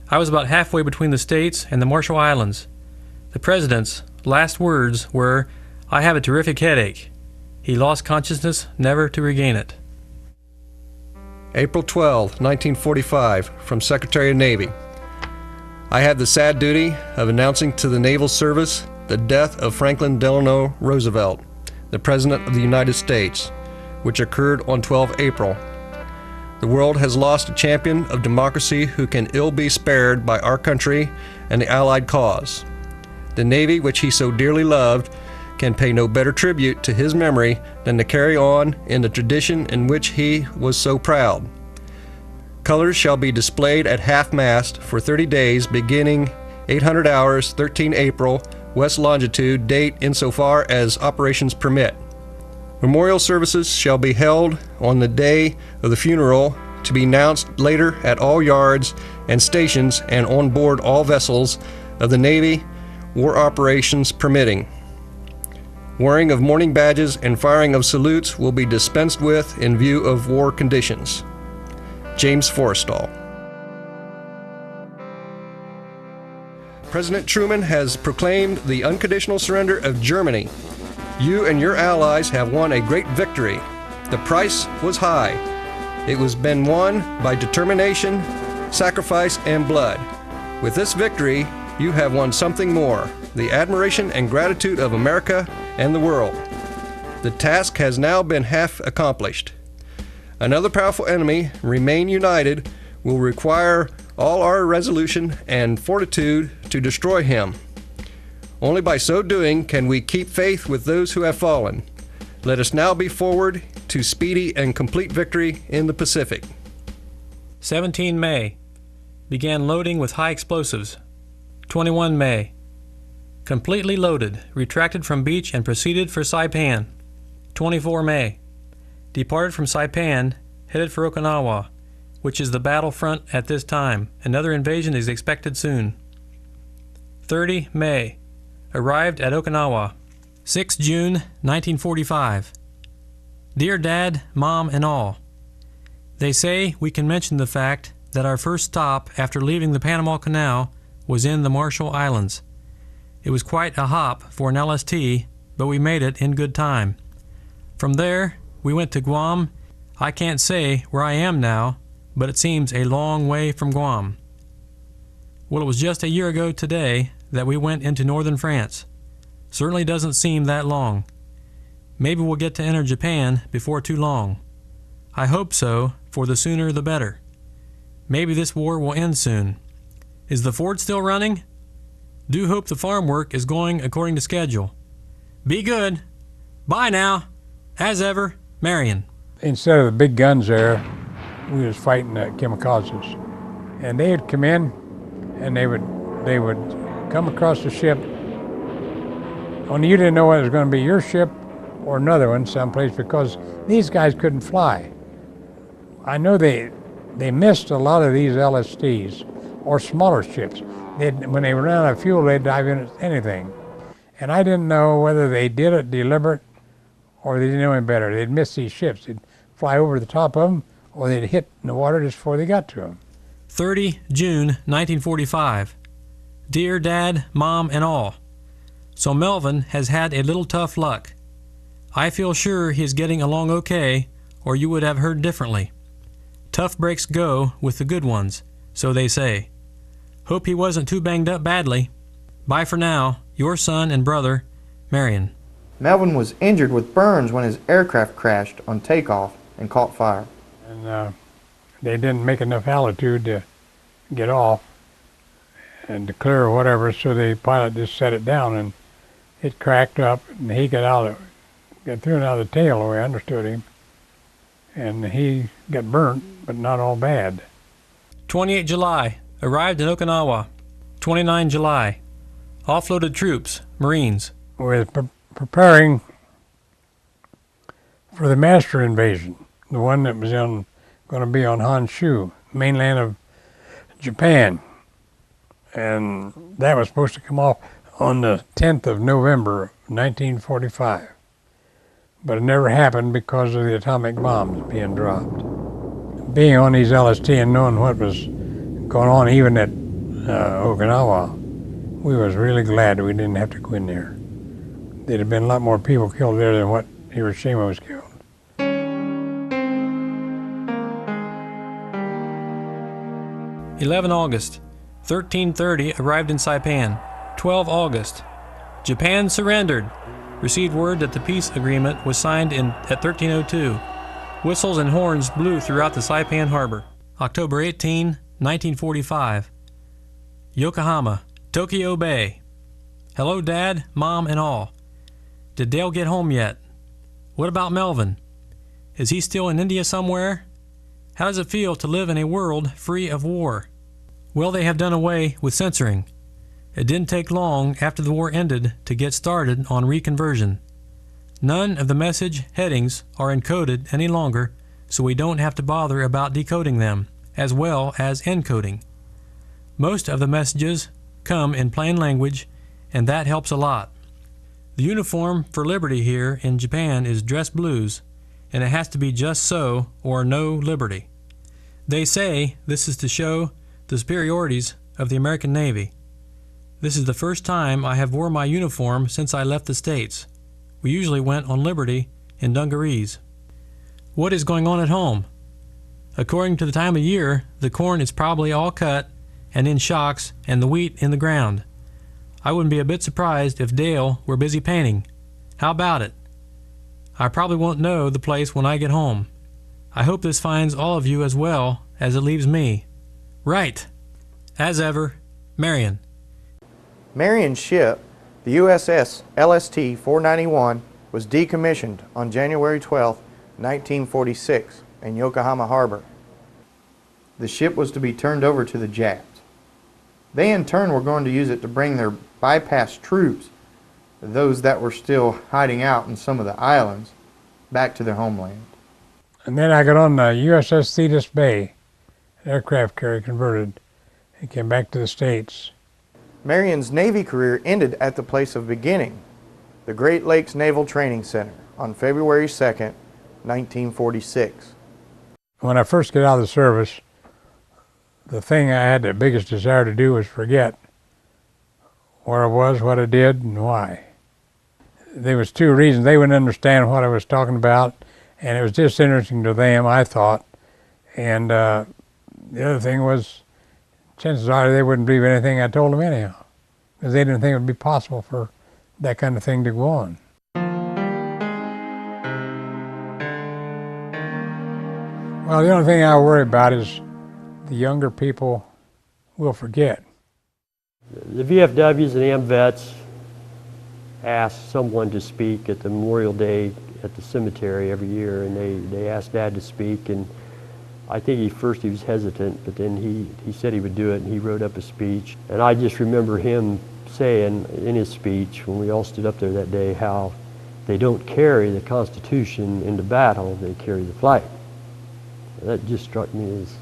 I was about halfway between the States and the Marshall Islands. The President's last words were, "I have a terrific headache." He lost consciousness, never to regain it. April 12, 1945, from Secretary of Navy. I have the sad duty of announcing to the Naval Service the death of Franklin Delano Roosevelt, the President of the United States, which occurred on 12 April. The world has lost a champion of democracy who can ill be spared by our country and the Allied cause. The Navy, which he so dearly loved, can pay no better tribute to his memory than to carry on in the tradition in which he was so proud. Colors shall be displayed at half-mast for 30 days beginning 800 hours, 13 April, west longitude, date insofar as operations permit. Memorial services shall be held on the day of the funeral, to be announced later at all yards and stations and on board all vessels of the Navy, war operations permitting. Wearing of mourning badges and firing of salutes will be dispensed with in view of war conditions. James Forrestal. President Truman has proclaimed the unconditional surrender of Germany. You and your allies have won a great victory. The price was high. It was been won by determination, sacrifice, and blood. With this victory, you have won something more, the admiration and gratitude of America and the world. The task has now been half accomplished. Another powerful enemy, remain united, will require all our resolution and fortitude to destroy him. Only by so doing can we keep faith with those who have fallen. Let us now be forward to speedy and complete victory in the Pacific. 17 May. Began loading with high explosives. 21 May. Completely loaded, retracted from beach and proceeded for Saipan. 24 May. Departed from Saipan, headed for Okinawa, which is the battle front at this time. Another invasion is expected soon. 30 May. Arrived at Okinawa. 6 June 1945. Dear Dad, Mom, and all. They say we can mention the fact that our first stop after leaving the Panama Canal was in the Marshall Islands. It was quite a hop for an LST, but we made it in good time. From there, we went to Guam. I can't say where I am now, but it seems a long way from Guam. Well, it was just a year ago today that we went into northern France. Certainly doesn't seem that long. Maybe we'll get to enter Japan before too long. I hope so, for the sooner the better. Maybe this war will end soon. Is the Ford still running? Do hope the farm work is going according to schedule. Be good. Bye now. As ever, Marion. Instead of the big guns there, we was fighting kamikazes. And they would come in and they would come across the ship. Only you didn't know whether it was going to be your ship or another one someplace, because these guys couldn't fly. I know they missed a lot of these LSTs or smaller ships. When they ran out of fuel, they'd dive into anything. And I didn't know whether they did it deliberate or they didn't know any better. They'd miss these ships. They'd fly over the top of them, or they'd hit in the water just before they got to them. 30 June 1945. Dear Dad, Mom, and all. So Melvin has had a little tough luck. I feel sure he is getting along okay, or you would have heard differently. Tough breaks go with the good ones, so they say. Hope he wasn't too banged up badly. Bye for now. Your son and brother, Marion. Melvin was injured with burns when his aircraft crashed on takeoff and caught fire. And they didn't make enough altitude to get off and to clear or whatever, so the pilot just set it down and it cracked up, and he got thrown out of the tail, the way I understood him. And he got burnt, but not all bad. 28 July. Arrived in Okinawa. 29 July. Offloaded troops, Marines. We're preparing for the master invasion, the one that was going to be on Honshu, mainland of Japan. And that was supposed to come off on the 10th of November, 1945. But it never happened because of the atomic bombs being dropped. Being on these LST and knowing what was going on even at Okinawa, we was really glad we didn't have to go in there. There'd have been a lot more people killed there than what Hiroshima was killed. 11 August, 1330 arrived in Saipan. 12 August, Japan surrendered. Received word that the peace agreement was signed at 1302. Whistles and horns blew throughout the Saipan harbor. October 18, 1945. Yokohama, Tokyo Bay. Hello, Dad, Mom, and all. Did Dale get home yet? What about Melvin? Is he still in India somewhere? How does it feel to live in a world free of war? Well, they have done away with censoring. It didn't take long after the war ended to get started on reconversion. None of the message headings are encoded any longer, so we don't have to bother about decoding them, as well as encoding. Most of the messages come in plain language, and that helps a lot. The uniform for liberty here in Japan is dress blues, and it has to be just so or no liberty. They say this is to show the superiorities of the American Navy. This is the first time I have wore my uniform since I left the States. We usually went on liberty in dungarees. What is going on at home? According to the time of year, the corn is probably all cut and in shocks and the wheat in the ground. I wouldn't be a bit surprised if Dale were busy painting. How about it? I probably won't know the place when I get home. I hope this finds all of you as well as it leaves me. Right. As ever, Marion. Marion's ship, the USS LST 491, was decommissioned on January 12, 1946 in Yokohama Harbor. The ship was to be turned over to the Japs. They in turn were going to use it to bring their bypassed troops, those that were still hiding out in some of the islands, back to their homeland. And then I got on the USS Thetis Bay, an aircraft carrier converted, and came back to the States. Marion's Navy career ended at the place of beginning, the Great Lakes Naval Training Center, on February 2nd, 1946. When I first got out of the service, the thing I had the biggest desire to do was forget where I was, what I did, and why. There was two reasons. They wouldn't understand what I was talking about, and it was just interesting to them, I thought. And the other thing was, chances are they wouldn't believe anything I told them anyhow, because they didn't think it would be possible for that kind of thing to go on. Well, the only thing I worry about is the younger people will forget. The VFWs and AMVETs ask someone to speak at the Memorial Day at the cemetery every year, and they asked Dad to speak, and I think he was hesitant, but then he said he would do it, and he wrote up a speech. And I just remember him saying in his speech, when we all stood up there that day, how they don't carry the Constitution into battle, they carry the flag. That just struck me as...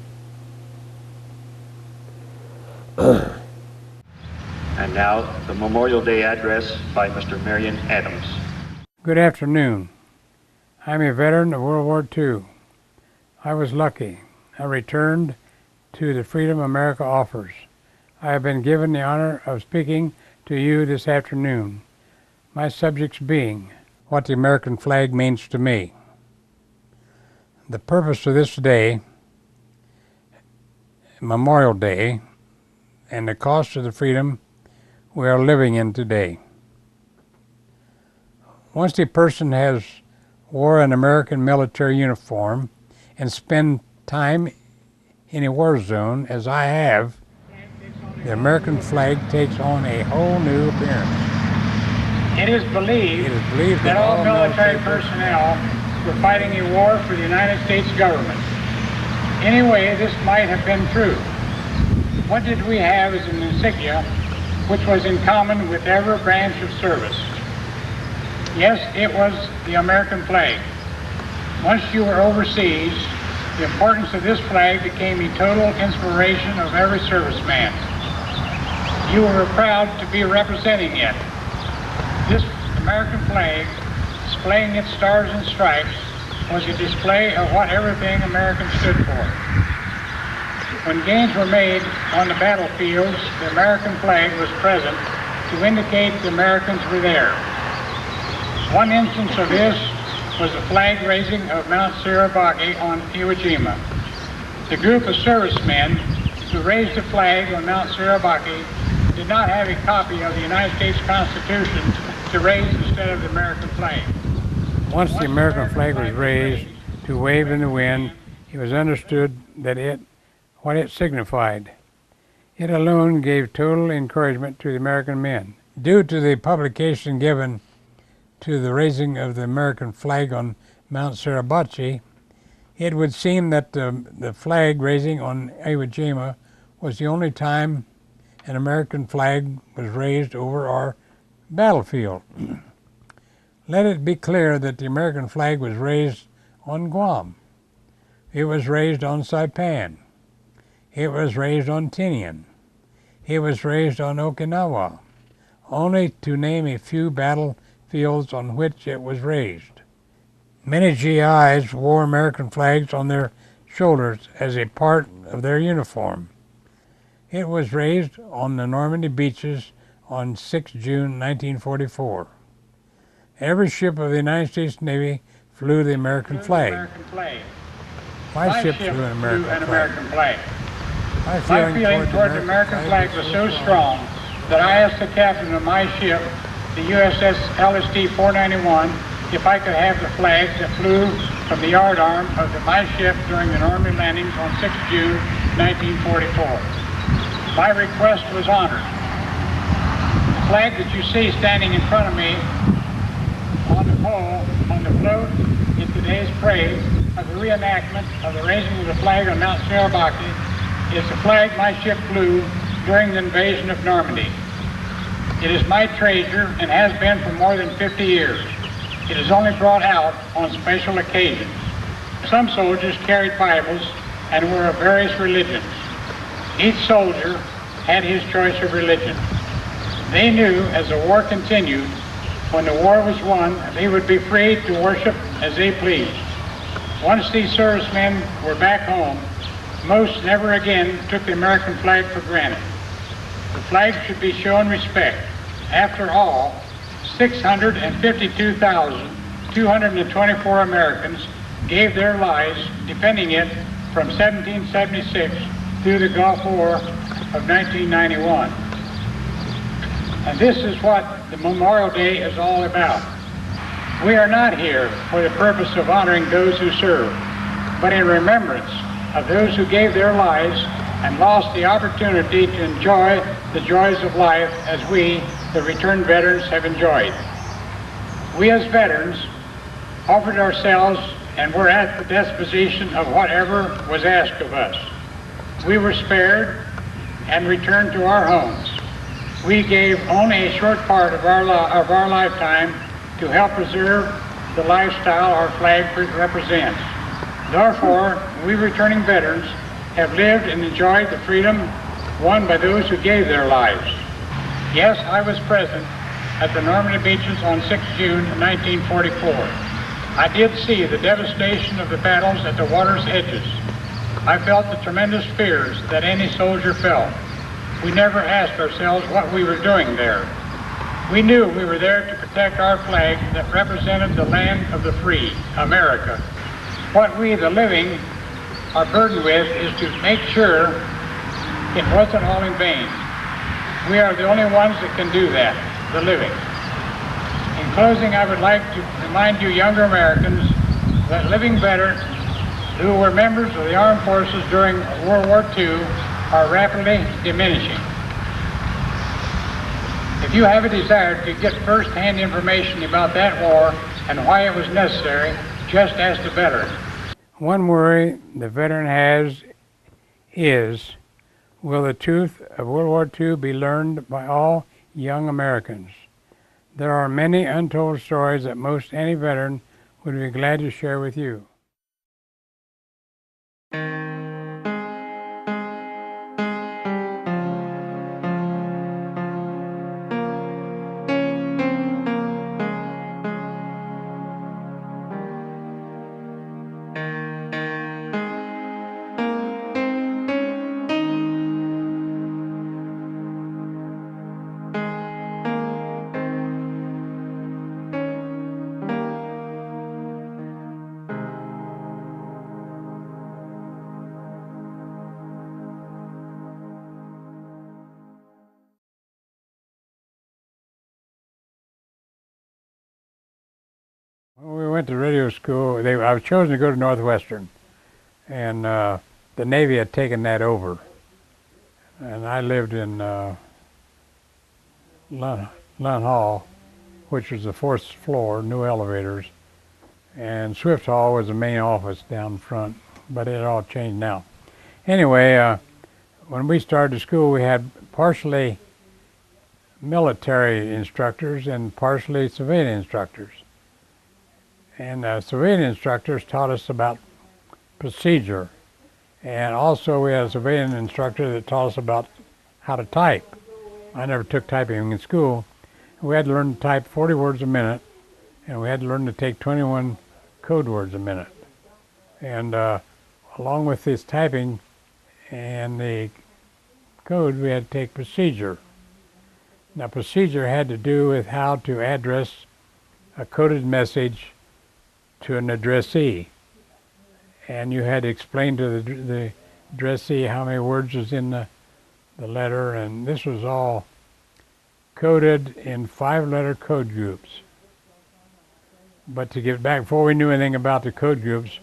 And now, the Memorial Day address by Mr. Marion Adams. Good afternoon. I'm a veteran of World War II. I was lucky. I returned to the freedom America offers. I have been given the honor of speaking to you this afternoon. My subjects being what the American flag means to me. The purpose of this day, Memorial Day, and the cost of the freedom we are living in today. Once a person has wore an American military uniform and spend time in a war zone, as I have, the American flag takes on a whole new appearance. It is believed that all military personnel were fighting a war for the United States government. Anyway, this might have been true. What did we have as an insignia which was in common with every branch of service? Yes, it was the American flag. Once you were overseas, the importance of this flag became a total inspiration of every serviceman. You were proud to be representing it. This American flag, displaying its stars and stripes, was a display of what everything American stood for. When gains were made on the battlefields, the American flag was present to indicate the Americans were there. One instance of this was the flag raising of Mount Siribaki on Iwo Jima. The group of servicemen who raised the flag on Mount Sarabaki did not have a copy of the United States Constitution to raise instead of the American flag. Once the American flag was raised to wave in the wind, it was understood that what it signified. It alone gave total encouragement to the American men. Due to the publication given to the raising of the American flag on Mount Suribachi, it would seem that the flag raising on Iwo Jima was the only time an American flag was raised over our battlefield. Let it be clear that the American flag was raised on Guam. It was raised on Saipan. It was raised on Tinian. It was raised on Okinawa, only to name a few battlefields on which it was raised. Many GIs wore American flags on their shoulders as a part of their uniform. It was raised on the Normandy beaches on 6 June 1944. Every ship of the United States Navy flew the American flag. My ship flew an American flag. My feeling toward the American flag was so strong that I asked the captain of my ship, the USS LST 491, if I could have the flag that flew from the yardarm of my ship during the Normandy landings on 6 June 1944. My request was honored. The flag that you see standing in front of me on the pole, on the float, in today's praise of the reenactment of the raising of the flag on Mount Sarabaki is the flag my ship flew during the invasion of Normandy. It is my treasure and has been for more than 50 years. It is only brought out on special occasions. Some soldiers carried Bibles and were of various religions. Each soldier had his choice of religion. They knew as the war continued, when the war was won, they would be free to worship as they pleased. Once these servicemen were back home, most never again took the American flag for granted. The flag should be shown respect. After all, 652,224 Americans gave their lives defending it from 1776 through the Gulf War of 1991. And this is what the Memorial Day is all about. We are not here for the purpose of honoring those who serve, but in remembrance of those who gave their lives and lost the opportunity to enjoy the joys of life as we, the returned veterans, have enjoyed. We as veterans offered ourselves and were at the disposition of whatever was asked of us. We were spared and returned to our homes. We gave only a short part of our lifetime to help preserve the lifestyle our flag represents. Therefore, we returning veterans have lived and enjoyed the freedom won by those who gave their lives. Yes, I was present at the Normandy beaches on 6 June 1944. I did see the devastation of the battles at the water's edges. I felt the tremendous fears that any soldier felt. We never asked ourselves what we were doing there. We knew we were there to protect our flag that represented the land of the free, America. What we, the living, are burdened with is to make sure it wasn't all in vain. We are the only ones that can do that, the living. In closing, I would like to remind you younger Americans that living veterans who were members of the armed forces during World War II are rapidly diminishing. If you have a desire to get first-hand information about that war and why it was necessary, just ask the veteran. One worry the veteran has is, will the truth of World War II be learned by all young Americans? There are many untold stories that most any veteran would be glad to share with you. went to radio school. I was chosen to go to Northwestern, and the Navy had taken that over. And I lived in Lund Hall, which was the 4th floor, new elevators. And Swift Hall was the main office down front, but it all changed now. Anyway, when we started school, we had partially military instructors and partially civilian instructors. And civilian instructors taught us about procedure. And also we had a civilian instructor that taught us about how to type. I never took typing in school. We had to learn to type 40 words a minute, and we had to learn to take 21 code words a minute. And along with this typing and the code, we had to take procedure. Now, procedure had to do with how to address a coded message to an addressee. And you had to explain to the addressee how many words was in the letter, and this was all coded in 5-letter code groups. But to get back, before we knew anything about the code groups,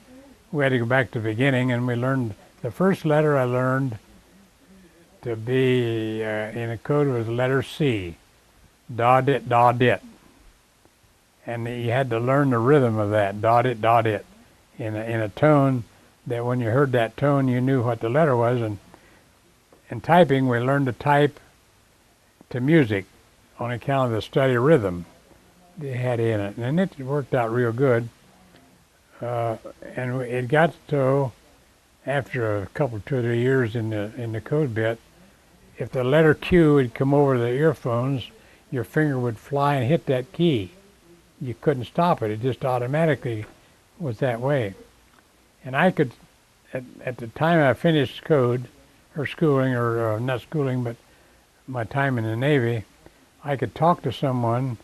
we had to go back to the beginning, and we learned, the first letter I learned to be in a code was letter C, da dit, and you had to learn the rhythm of that, da dit, in a tone that when you heard that tone, you knew what the letter was. And in typing, we learned to type to music on account of the study rhythm they had in it, and it worked out real good. And it got to, after a couple, 2 or 3 years in the code bit, if the letter Q had come over the earphones, your finger would fly and hit that key. You couldn't stop it. It just automatically was that way. And I could, at the time I finished code, or schooling, or not schooling, but my time in the Navy, I could talk to someone,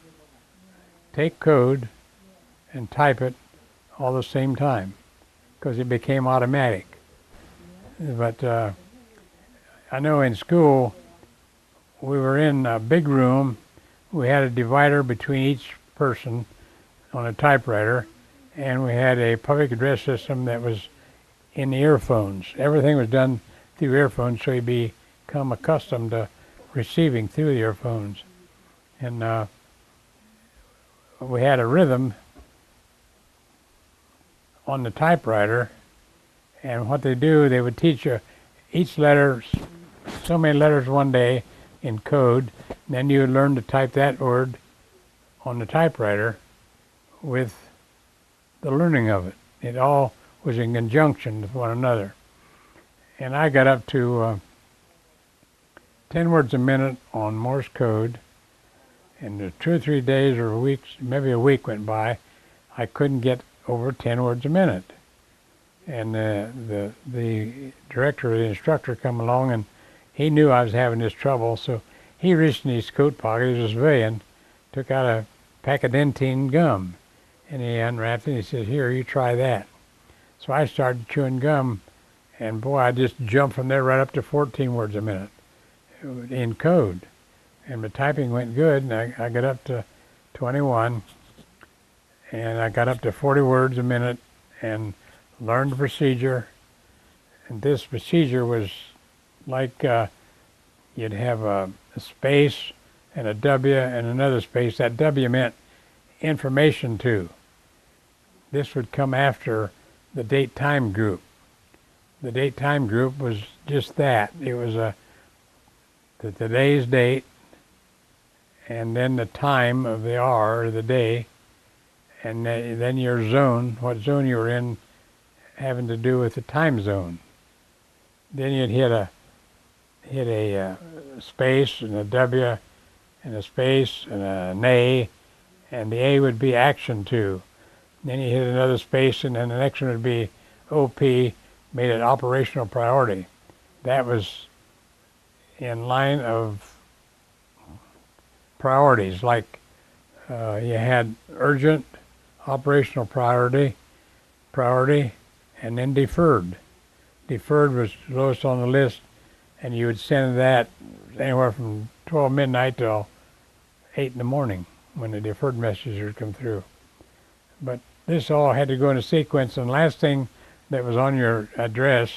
take code, and type it all the same time, because it became automatic. But I know in school, we were in a big room. We had a divider between each person on a typewriter, and we had a public address system that was in the earphones. Everything was done through earphones, so you become accustomed to receiving through the earphones. And we had a rhythm on the typewriter, and what they do, they would teach you each letter, so many letters one day in code, and then you would learn to type that word on the typewriter with the learning of it. It all was in conjunction with one another. And I got up to 10 words a minute on Morse code, and 2 or 3 days or weeks, maybe a week went by, I couldn't get over 10 words a minute. And the director, the instructor, come along, and he knew I was having this trouble, so he reached in his coat pocket, he was a civilian, took out a pack of dentine gum, and he unwrapped it, and he said, "Here, you try that." So I started chewing gum, and boy, I just jumped from there right up to 14 words a minute in code. And the typing went good, and I got up to 21, and I got up to 40 words a minute, and learned the procedure. And this procedure was like you'd have a space and a W and another space. That W meant information to. This would come after the date-time group. The date-time group was just that. It was the today's date, and then the time of the hour or the day, and then your zone, what zone you were in, having to do with the time zone. Then you'd hit a space and a W and a space and an A, and the A would be action to. Then you hit another space, and then the next one would be OP, made it operational priority. That was in line of priorities, like you had urgent, operational priority, and then deferred. Deferred was lowest on the list, and you would send that anywhere from 12 midnight till 8 in the morning when the deferred messages would come through. But this all had to go in a sequence, and the last thing that was on your address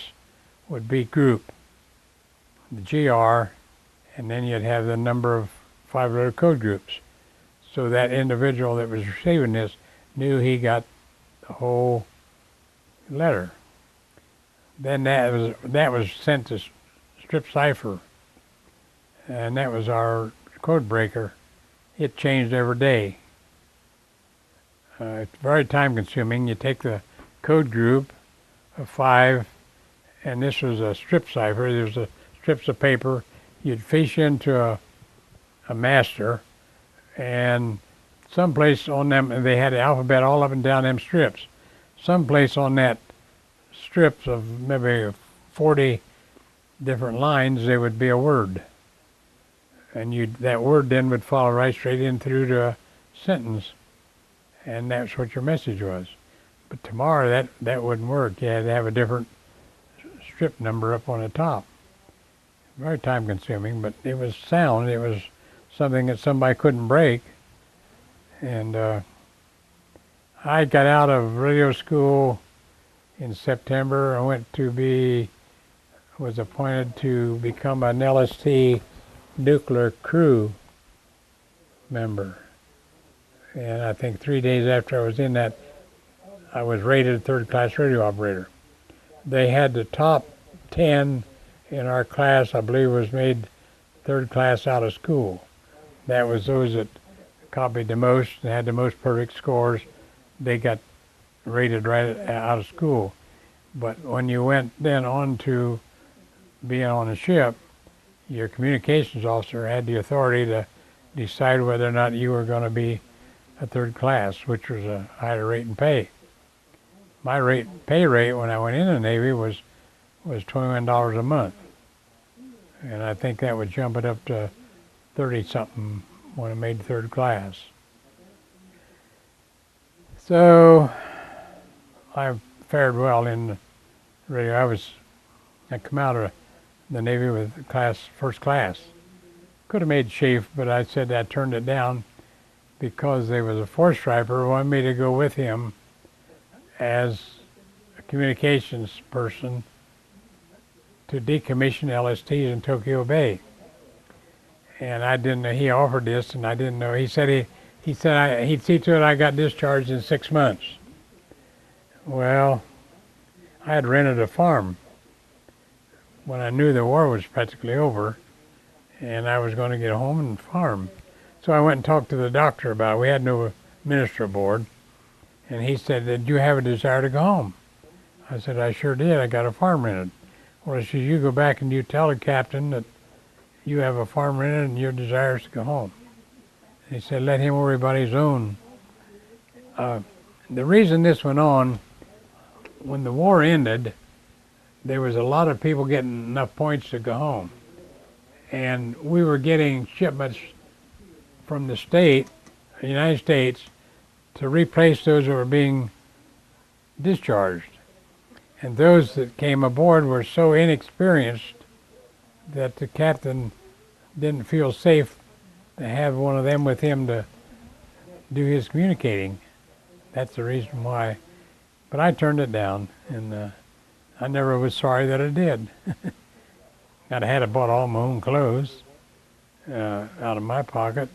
would be group, the GR, and then you'd have the number of 5-letter code groups. So that individual that was receiving this knew he got the whole letter. Then that was sent to strip cipher, and that was our code breaker. It changed every day. It's very time consuming. You take the code group of 5, and this was a strip cipher. There's strips of paper. You'd fish into a master, and someplace on them, they had the alphabet all up and down them strips. Someplace on that strips of maybe 40 different lines, there would be a word. And that word then would follow right straight in through to a sentence. And that's what your message was. But tomorrow that wouldn't work. You had to have a different strip number up on the top. Very time consuming, but it was sound. It was something that somebody couldn't break. And I got out of radio school in September. I was appointed to become an LST nuclear crew member. And I think 3 days after I was in that, I was rated third-class radio operator. They had the top 10 in our class, I believe, was made third class out of school. That was those that copied the most and had the most perfect scores. They got rated right out of school. But when you went then on to being on a ship, your communications officer had the authority to decide whether or not you were going to be a third class, which was a higher rate in pay. My pay rate when I went in the Navy was $21 a month. And I think that would jump it up to 30-something when I made third class. So I fared well in the radio. I come out of the Navy with first class. Could have made chief, but I said I turned it down because there was a force striper who wanted me to go with him as a communications person to decommission LSTs in Tokyo Bay. And I didn't know, he offered this and I didn't know. He said he'd see to it I got discharged in 6 months. Well, I had rented a farm when I knew the war was practically over and I was going to get home and farm. So I went and talked to the doctor about it. We had no minister aboard. And he said, "Did you have a desire to go home?" I said, "I sure did. I got a farm rented." Well, he said, "You go back and you tell the captain that you have a farm rented and your desire is to go home." And he said, "Let him worry about his own." The reason this went on, when the war ended, there was a lot of people getting enough points to go home. And we were getting shipments from the United States, to replace those that were being discharged. And those that came aboard were so inexperienced that the captain didn't feel safe to have one of them with him to do his communicating. That's the reason why. But I turned it down, and I never was sorry that I did. I'd had to bought all my own clothes out of my pocket,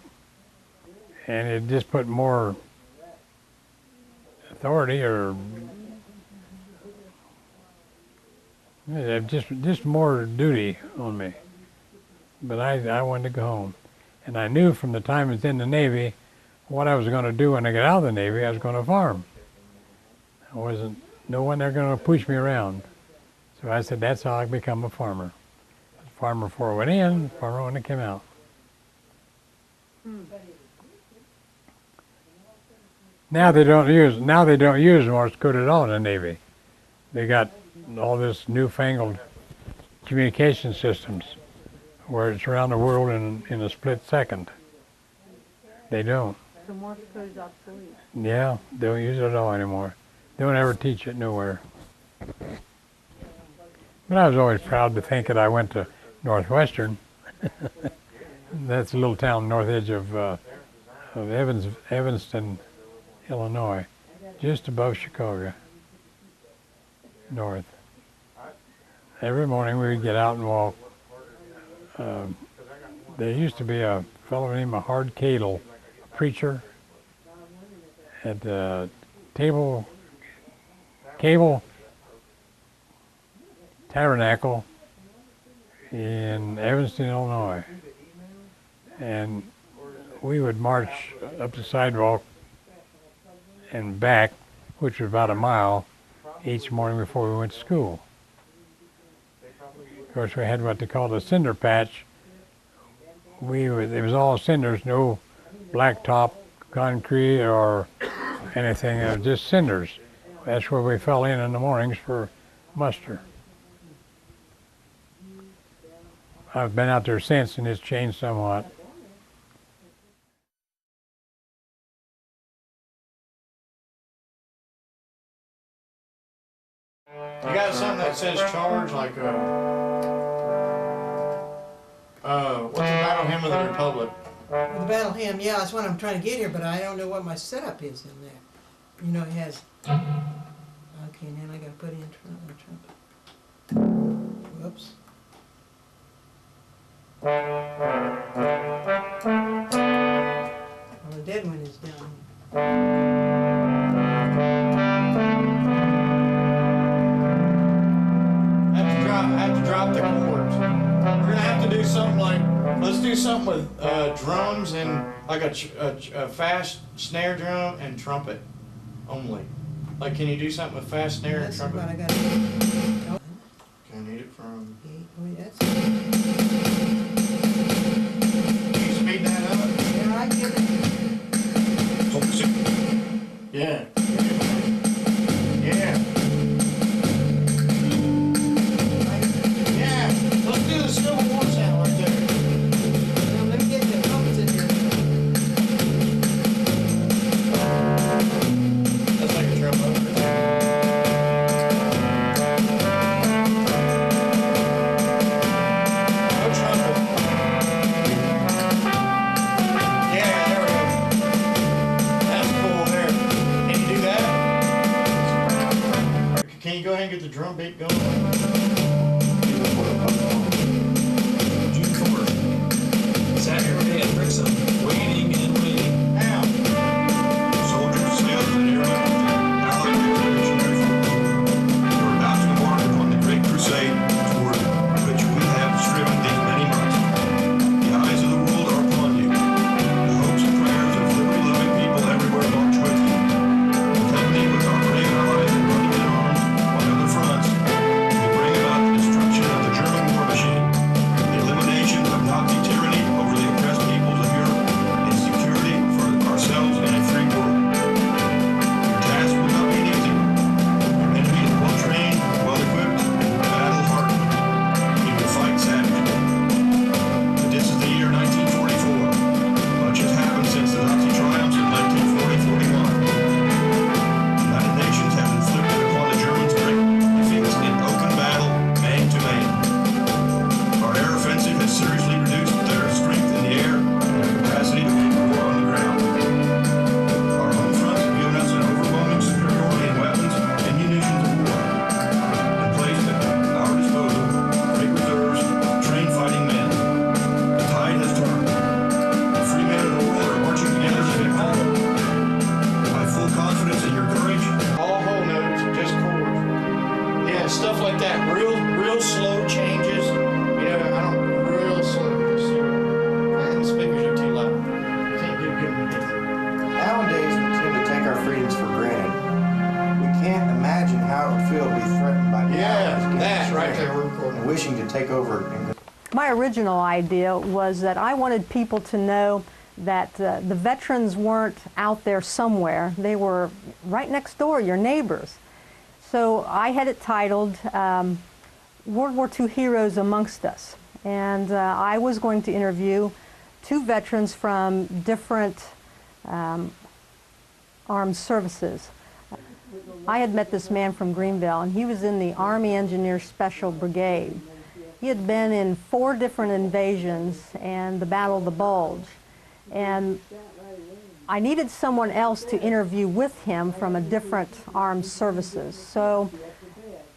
and it just put more authority or just more duty on me. But I wanted to go home. And I knew from the time I was in the Navy what I was going to do when I got out of the Navy. I was going to farm. No one there going to push me around. So I said, that's how I become a farmer. Farmer before I went in, farmer when I came out. Now they don't use Morse code at all in the Navy. They got all this newfangled communication systems where it's around the world in a split second. They don't. So Morse code is obsolete. Yeah, they don't use it at all anymore. They don't ever teach it nowhere. But I was always proud to think that I went to Northwestern. That's a little town north edge of Evanston, Illinois. just above Chicago, north. Every morning we would get out and walk. There used to be a fellow named Hard Cadle, a preacher at the Cable Tabernacle in Evanston, Illinois. And we would march up the sidewalk and back, which was about a mile, each morning before we went to school. Of course, we had what they called a cinder patch. It was all cinders, no blacktop, concrete, or anything. It was just cinders. That's where we fell in the mornings for muster. I've been out there since, and it's changed somewhat. You got something that says charge, like, what's the Battle Hymn of the Republic? The battle hymn, yeah, that's what I'm trying to get here, but I don't know what my setup is in there. You know, it has. Okay, now I got to put in trumpet. Whoops. Well, the dead one is down I have to drop the chords. We're gonna have to do something like, let's do something with drums and like a fast snare drum and trumpet only. Like, can you do something with fast snare and trumpet? That's what I got to do. Can I need it from? Wait, that's. Can you speed that up? Yeah, I get it. Yeah. Yeah. Yeah. Let's do the Civil War sound right there. Now, let me get the trumpets in here. That's like a trumpet. No trumpet. Yeah, there we go. That's cool there. Can you do that? Can you go ahead and get the drum beat going? June 4th, Saturday at Brixham, waiting and waiting. Now. Soldiers, sailors, and airmen of the Allied Expeditionary Force. You are about to embark upon the great crusade toward which we have striven these many months. The eyes of the world are upon you. The hopes and prayers of liberty-loving people everywhere march with you. In company with our brave allies and running in arms on other fronts, we bring about the destruction of the German war machine, the elimination of Nazi tyranny over the oppressed peoples of Europe, and security for ourselves in a free world. Your task will not be an easy one. Your enemy is well trained, well equipped, and battle hardened. You will fight savagely. But this is the year 1944. Much has happened since the Nazi triumphs in 1940-41. The United Nations have inflicted upon the Germans great defeats in open battle, man to man. Our air offensive has seriously reduced their strength in the air and their capacity to wage war on the ground. Our home front has given us an overwhelming superiority in weapons and munitions of war, and placed at our disposal great reserves of trained fighting men. The tide has turned. The free men of the world are marching together to victory. I have full confidence in your courage. All whole notes, just chords. Yeah, stuff like that. Real slow changes. You know, I don't real slow. Just, and the speakers are too loud. Can't do good music. Nowadays, we tend to take our freedoms for granted. We can't imagine how it would feel to be threatened by that right there. We're recording. And wishing to take over. My original idea was that I wanted people to know that the veterans weren't out there somewhere. They were right next door, your neighbors. So I had it titled World War II Heroes Amongst Us. And I was going to interview two veterans from different armed services. I had met this man from Greenville, and he was in the Army Engineer Special Brigade. He had been in 4 different invasions and the Battle of the Bulge. And I needed someone else to interview with him from a different armed services. So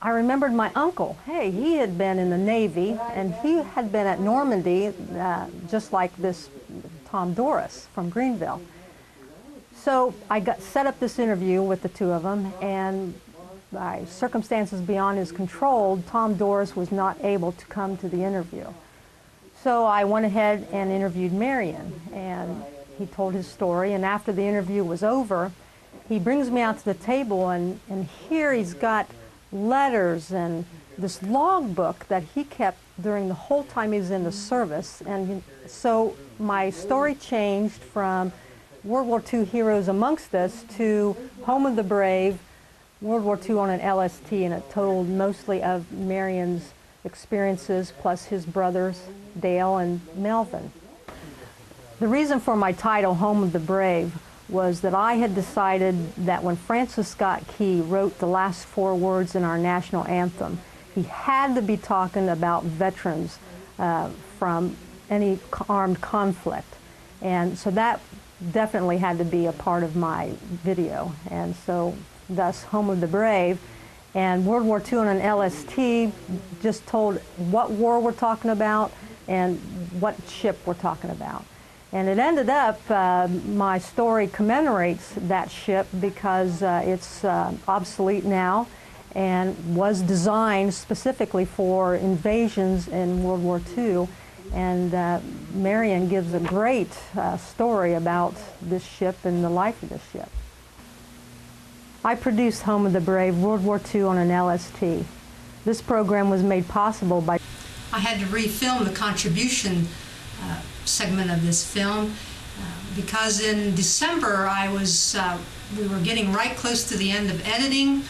I remembered my uncle. Hey, he had been in the Navy, and he had been at Normandy, just like this Tom Doris from Greenville. So I set up this interview with the two of them, and by circumstances beyond his control, Tom Doris was not able to come to the interview. So I went ahead and interviewed Marion, and he told his story, and after the interview was over, he brings me out to the table, and here he's got letters and this logbook that he kept during the whole time he was in the service. And so my story changed from World War II heroes amongst us to Home of the Brave, World War II on an LST, and it told mostly of Marion's experiences plus his brothers, Dale and Melvin. The reason for my title, Home of the Brave, was that I had decided that when Francis Scott Key wrote the last 4 words in our national anthem, he had to be talking about veterans from any armed conflict. And so that definitely had to be a part of my video. And so thus Home of the Brave. And World War II on an LST just told what war we're talking about and what ship we're talking about. And it ended up, my story commemorates that ship because it's obsolete now and was designed specifically for invasions in World War II. And Marion gives a great story about this ship and the life of this ship. I produced Home of the Brave, World War II on an LST. This program was made possible by... I had to refilm the contribution segment of this film because in December we were getting right close to the end of editing.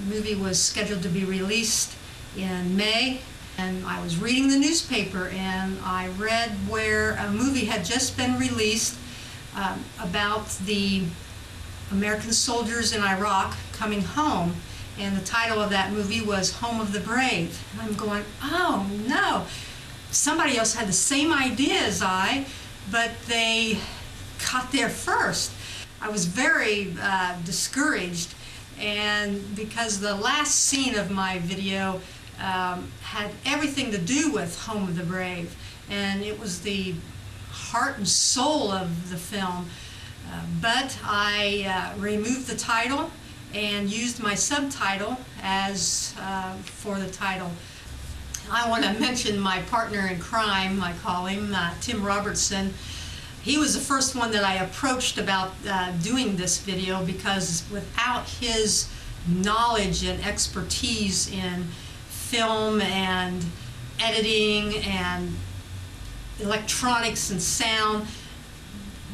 The movie was scheduled to be released in May, and I was reading the newspaper and I read where a movie had just been released about the American soldiers in Iraq coming home, and the title of that movie was Home of the Brave. And I'm going, oh no, somebody else had the same idea as I, but they got there first. I was very discouraged, and because the last scene of my video had everything to do with Home of the Brave, and it was the heart and soul of the film. But I removed the title and used my subtitle as for the title. I want to mention my partner in crime, I call him, Tim Robertson. He was the first one that I approached about doing this video because without his knowledge and expertise in film and editing and electronics and sound,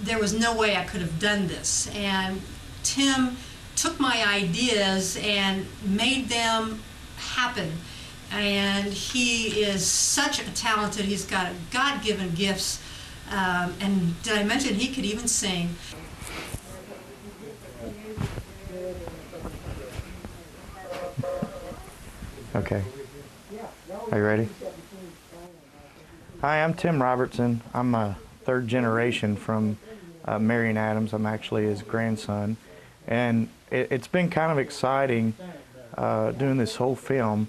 there was no way I could have done this. And Tim took my ideas and made them happen. And he is such a talented, he's got God-given gifts. And did I mention he could even sing? Okay. Are you ready? Hi, I'm Tim Robertson. I'm a third generation from Marion Adams. I'm actually his grandson. And it's been kind of exciting doing this whole film.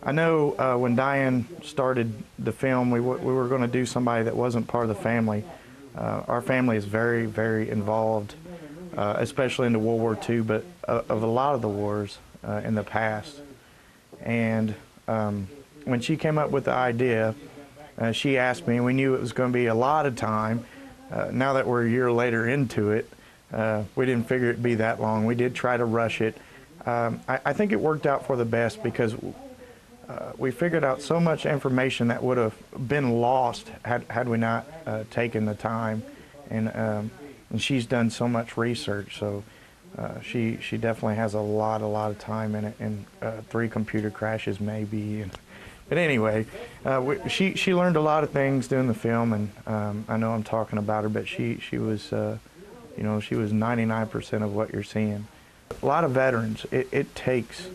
I know when Diane started the film, we were going to do somebody that wasn't part of the family. Our family is very, very involved, especially into World War II, but of a lot of the wars in the past. And when she came up with the idea, she asked me, and we knew it was going to be a lot of time. Now that we're a year later into it, we didn't figure it'd be that long. We did try to rush it. I think it worked out for the best because we figured out so much information that would have been lost had we not taken the time. And she's done so much research, so she definitely has a lot of time in it, and 3 computer crashes maybe. But anyway, she learned a lot of things doing the film, and I know I'm talking about her, but she was, she was 99% of what you're seeing. A lot of veterans, it takes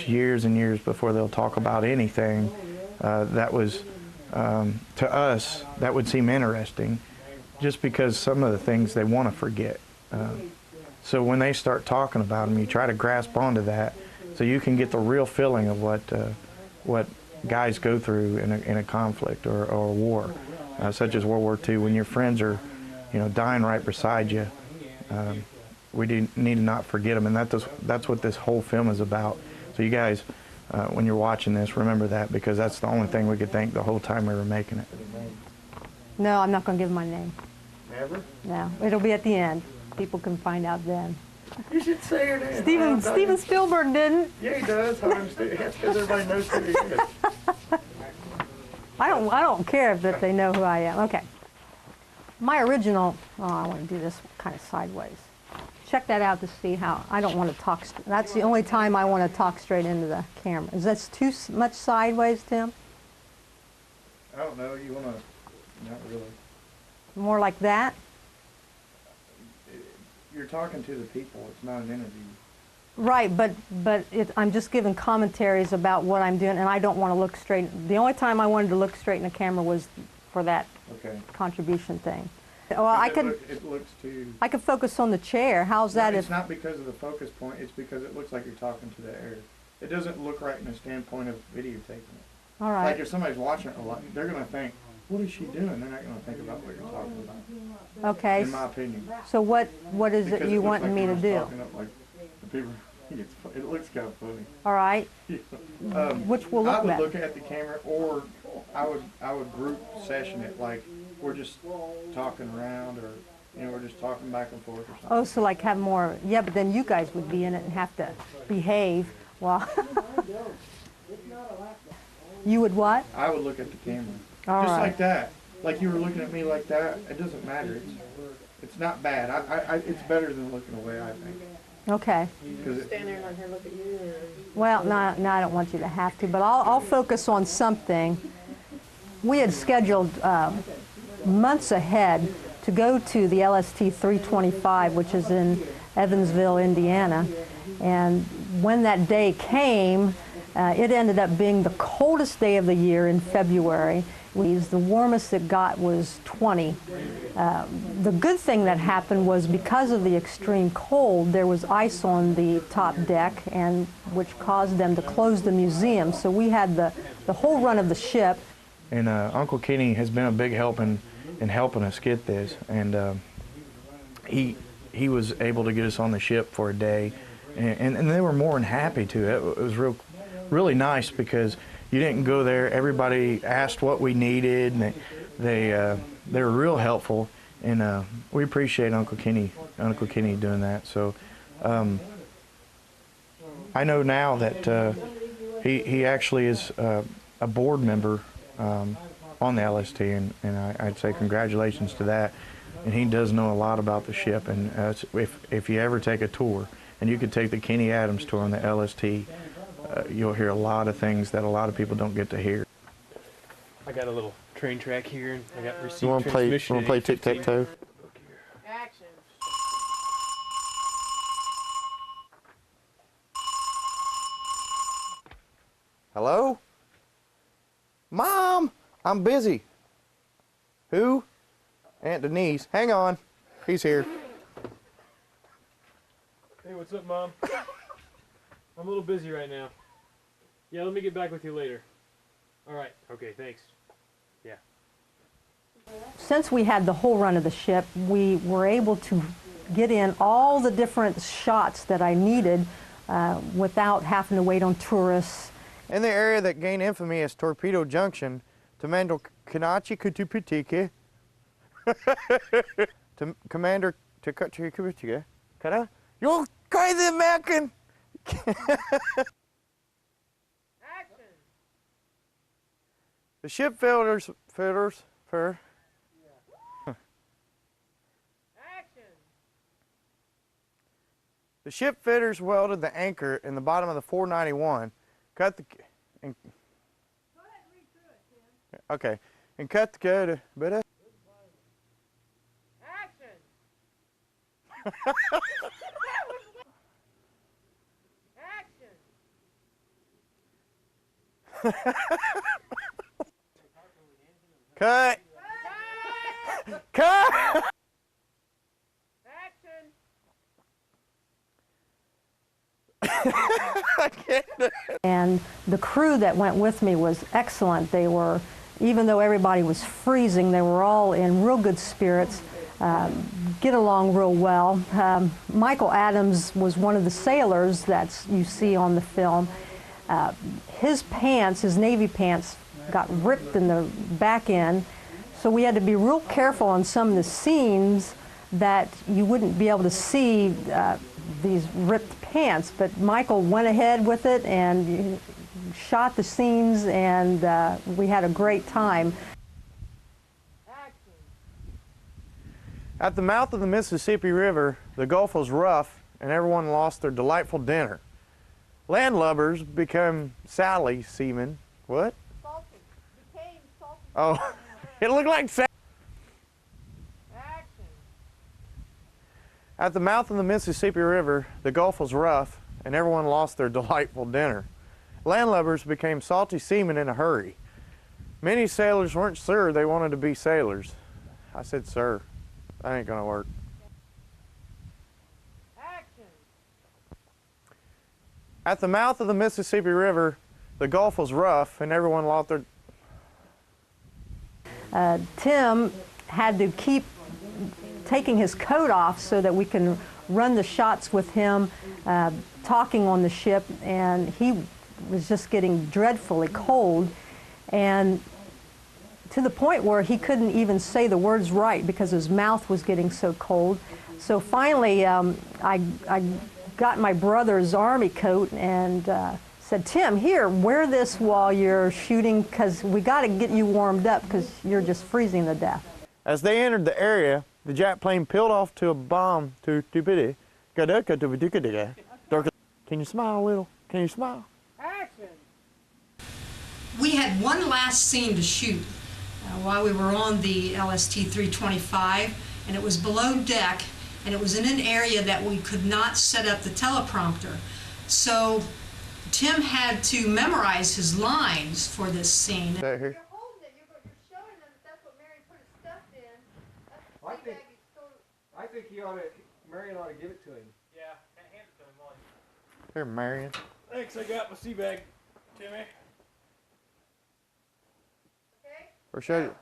years and years before they'll talk about anything that was, to us, that would seem interesting. just because some of the things they want to forget. So when they start talking about them, you try to grasp onto that so you can get the real feeling of what guys go through in a conflict or a war, such as World War II, when your friends are, dying right beside you. We need to not forget them, and that's what this whole film is about. So you guys, when you're watching this, remember that, because that's the only thing we could think the whole time we were making it. No, I'm not going to give my name. Never? No, it'll be at the end. People can find out then. You should say her name. Steven Spielberg didn't. Yeah, he does. That's because everybody knows who he is. I don't care if they know who I am. Okay. My original, I want to do this kind of sideways. Check that out to see how, I don't want to talk, that's the only time I want to talk straight into the camera. Is that too much sideways, Tim? I don't know, you want to, not really. More like that? You're talking to the people, it's not an interview. Right, but I'm just giving commentaries about what I'm doing, and I don't want to look straight. The only time I wanted to look straight in the camera was for that contribution thing. Well, It looks too... I could focus on the chair. How's that? It's not because of the focus point, it's because it looks like you're talking to the air. It doesn't look right in the standpoint of videotaping it. All right. Like if somebody's watching it a lot, they're going to think, what is she doing? They're not going to think about what you're talking about. Okay. In my opinion. So what is it you want me to do? It looks kind of funny. All right. Which will look I would better. look at the camera, or I would group session it, like we're just talking around, or we're just talking back and forth or something. Oh, so like have more, yeah, but then you guys would be in it and have to behave while... You would what? I would look at the camera. All just right. like that. Like you were looking at me like that. It doesn't matter. It's not bad. It's better than looking away, I think. Okay. Stand there and let her look at you. Well, no, I don't want you to have to, but I'll focus on something. We had scheduled months ahead to go to the LST 325, which is in Evansville, Indiana. And when that day came, it ended up being the coldest day of the year in February. The warmest it got was 20. The good thing that happened was because of the extreme cold, there was ice on the top deck, and which caused them to close the museum. So we had the whole run of the ship. And Uncle Kenny has been a big help in helping us get this. And he was able to get us on the ship for a day, and they were more than happy to. It was really nice because you didn't go there. Everybody asked what we needed, and they were real helpful, and we appreciate Uncle Kenny doing that. So I know now that he actually is a board member on the LST, and I'd say congratulations to that. And he does know a lot about the ship, and if you ever take a tour, and you could take the Kenny Adams tour on the LST, you'll hear a lot of things that a lot of people don't get to hear. I got a little train track here, and I got received You want to play tic-tac-toe? Action. Hello? Mom, I'm busy. Who? Aunt Denise. Hang on. He's here. Hey, what's up, Mom? I'm a little busy right now. Yeah, let me get back with you later. All right. Okay, thanks. Yeah. Since we had the whole run of the ship, we were able to get in all the different shots that I needed without having to wait on tourists. In the area that gained infamy as Torpedo Junction, Commander Kanachi Kutupitike, Commander Tukachikupitike, Kada, you're crazy American! Action. The ship fitters, Action. The ship fitters welded the anchor in the bottom of the 491, cut the, and, Go ahead and read through it, Tim. okay, and cut the code, but Action. Action. cut. Cut! Action! And the crew that went with me was excellent. They were, even though everybody was freezing, they were all in real good spirits, get along real well. Michael Adams was one of the sailors that you see on the film. His pants, his Navy pants, got ripped in the back end, so we had to be real careful on some of the scenes that you wouldn't be able to see these ripped pants, but Michael went ahead with it and shot the scenes, and we had a great time. At the mouth of the Mississippi River, the Gulf was rough and everyone lost their delightful dinner. Landlubbers became Sally seamen. What? Salty. Became salty. Oh, it looked like Sally. Action! At the mouth of the Mississippi River, the Gulf was rough and everyone lost their delightful dinner. Landlubbers became salty seamen in a hurry. Many sailors weren't sure they wanted to be sailors. I said, sir, that ain't gonna work. Action! At the mouth of the Mississippi River, the Gulf was rough and everyone lost their... Tim had to keep taking his coat off so that we can run the shots with him talking on the ship, and he was just getting dreadfully cold, and to the point where he couldn't even say the words right because his mouth was getting so cold. So finally I got my brother's army coat and said, Tim, here, wear this while you're shooting because we got to get you warmed up because you're just freezing to death. As they entered the area, the Jap plane peeled off to a bomb to Tupidi. Can you smile a little? Can you smile? Action! We had one last scene to shoot while we were on the LST 325, and it was below deck, and it was in an area that we could not set up the teleprompter. So Tim had to memorize his lines for this scene. You're holding it. You're showing them that that's what Marion put his stuff in. That's the tea bag he's stored. I think Marion ought to give it to him. Yeah, can't hand it to him, Molly. Here, Marion. Thanks, I got my sea bag, Timmy. Okay? Or show you.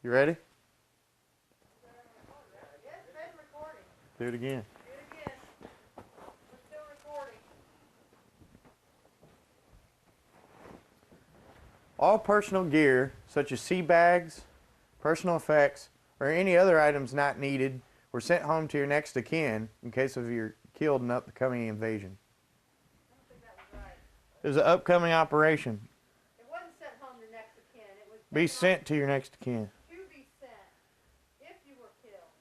You ready? Yes, been recording. Do it again. Do it again. We're still recording. All personal gear, such as sea bags, personal effects, or any other items not needed, were sent home to your next of kin in case of your killed in the upcoming invasion. I don't think that was right. It was an upcoming operation. It wasn't sent home to next of kin. It was Be sent to your next of kin. to be sent if you were killed.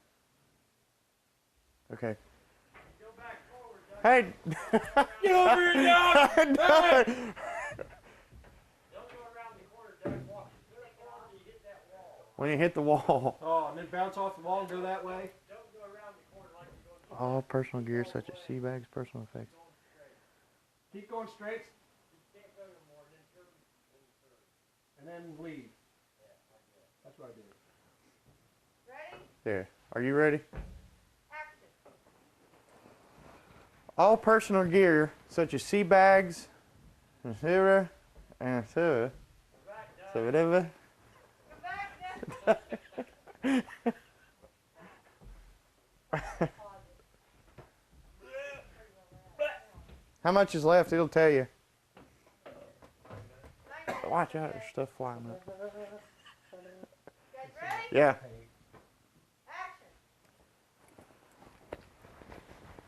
Okay. Go back forward, Doug. Hey! Get over here, Doug! Doug! Don't go around the corner, Doug. Walk to the corner till you hit that wall. When you hit the wall. Oh, and then bounce off the wall and go that way? Don't go around the corner like you're going. All personal gear, such as sea bags, personal effects. Keep going straight. You can't go no more, and then turn. And then leave. That's what I did. Ready? There. Are you ready? Action. All personal gear, such as sea bags, and whatever. Go back, Dad. How much is left? It'll tell you. Watch out, there's stuff flying up. You guys ready? Yeah. Action.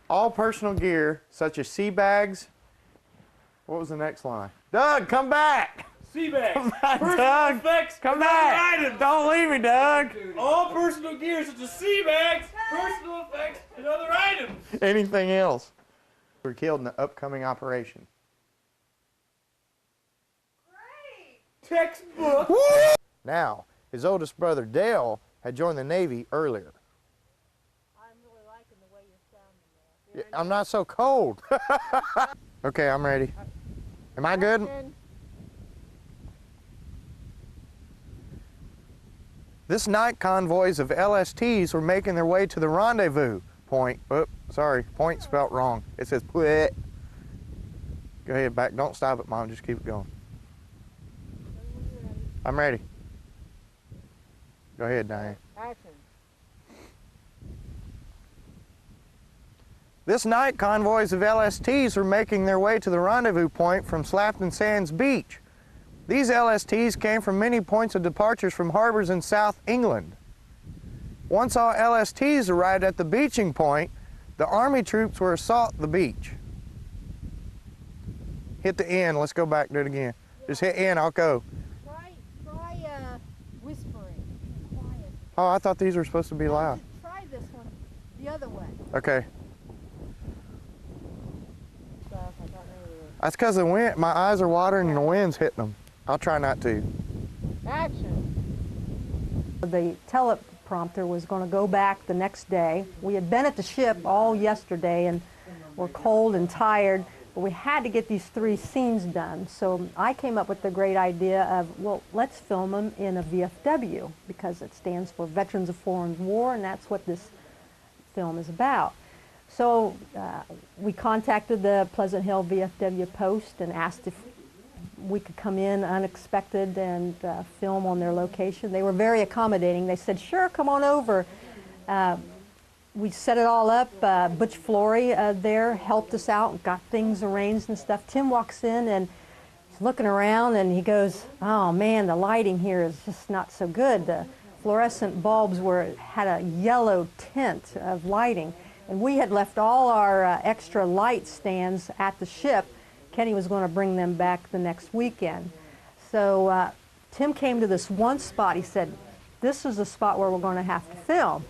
All personal gear, such as sea bags. What was the next line? Doug, come back! Sea bags. Come back, Personal Doug! effects. Come and back! other items. Don't leave me, Doug! All personal gear such as sea bags, personal effects, and other items. Anything else? Were killed in the upcoming operation. Great. Textbook. Now, his oldest brother Dale had joined the Navy earlier. I'm really liking the way you're sounding there. Yeah, I'm not so cold. Okay, I'm ready. Am I good? Action. This night, convoys of LSTs were making their way to the rendezvous point. Oh, sorry, point spelt wrong. It says put. Go ahead, back. Don't stop it, Mom. Just keep it going. I'm ready. Go ahead, Diane. Action. This night, convoys of LSTs were making their way to the rendezvous point from Slafton Sands Beach. These LSTs came from many points of departures from harbors in South England. Once all LSTs arrived at the beaching point, the Army troops were assault the beach. Hit the N. Let's go back, do it again. Just hit N, I'll go. Try whispering. Quiet. Oh, I thought these were supposed to be loud. Try this one the other way. Okay. That's because the wind, my eyes are watering and the wind's hitting them. I'll try not to. Action. The teleprompter was going to go back the next day. We had been at the ship all yesterday and were cold and tired, but we had to get these 3 scenes done. So I came up with the great idea of, well, let's film them in a VFW because it stands for Veterans of Foreign War, and that's what this film is about. So we contacted the Pleasant Hill VFW post and asked if we could come in unexpected and film on their location. They were very accommodating. They said, sure, come on over. We set it all up. Butch Flory there helped us out and got things arranged and stuff. Tim walks in and he's looking around and he goes, oh man, the lighting here is just not so good. The fluorescent bulbs had a yellow tint of lighting. And we had left all our extra light stands at the ship. Kenny was going to bring them back the next weekend. So Tim came to this one spot. He said, this is the spot where we're going to have to film.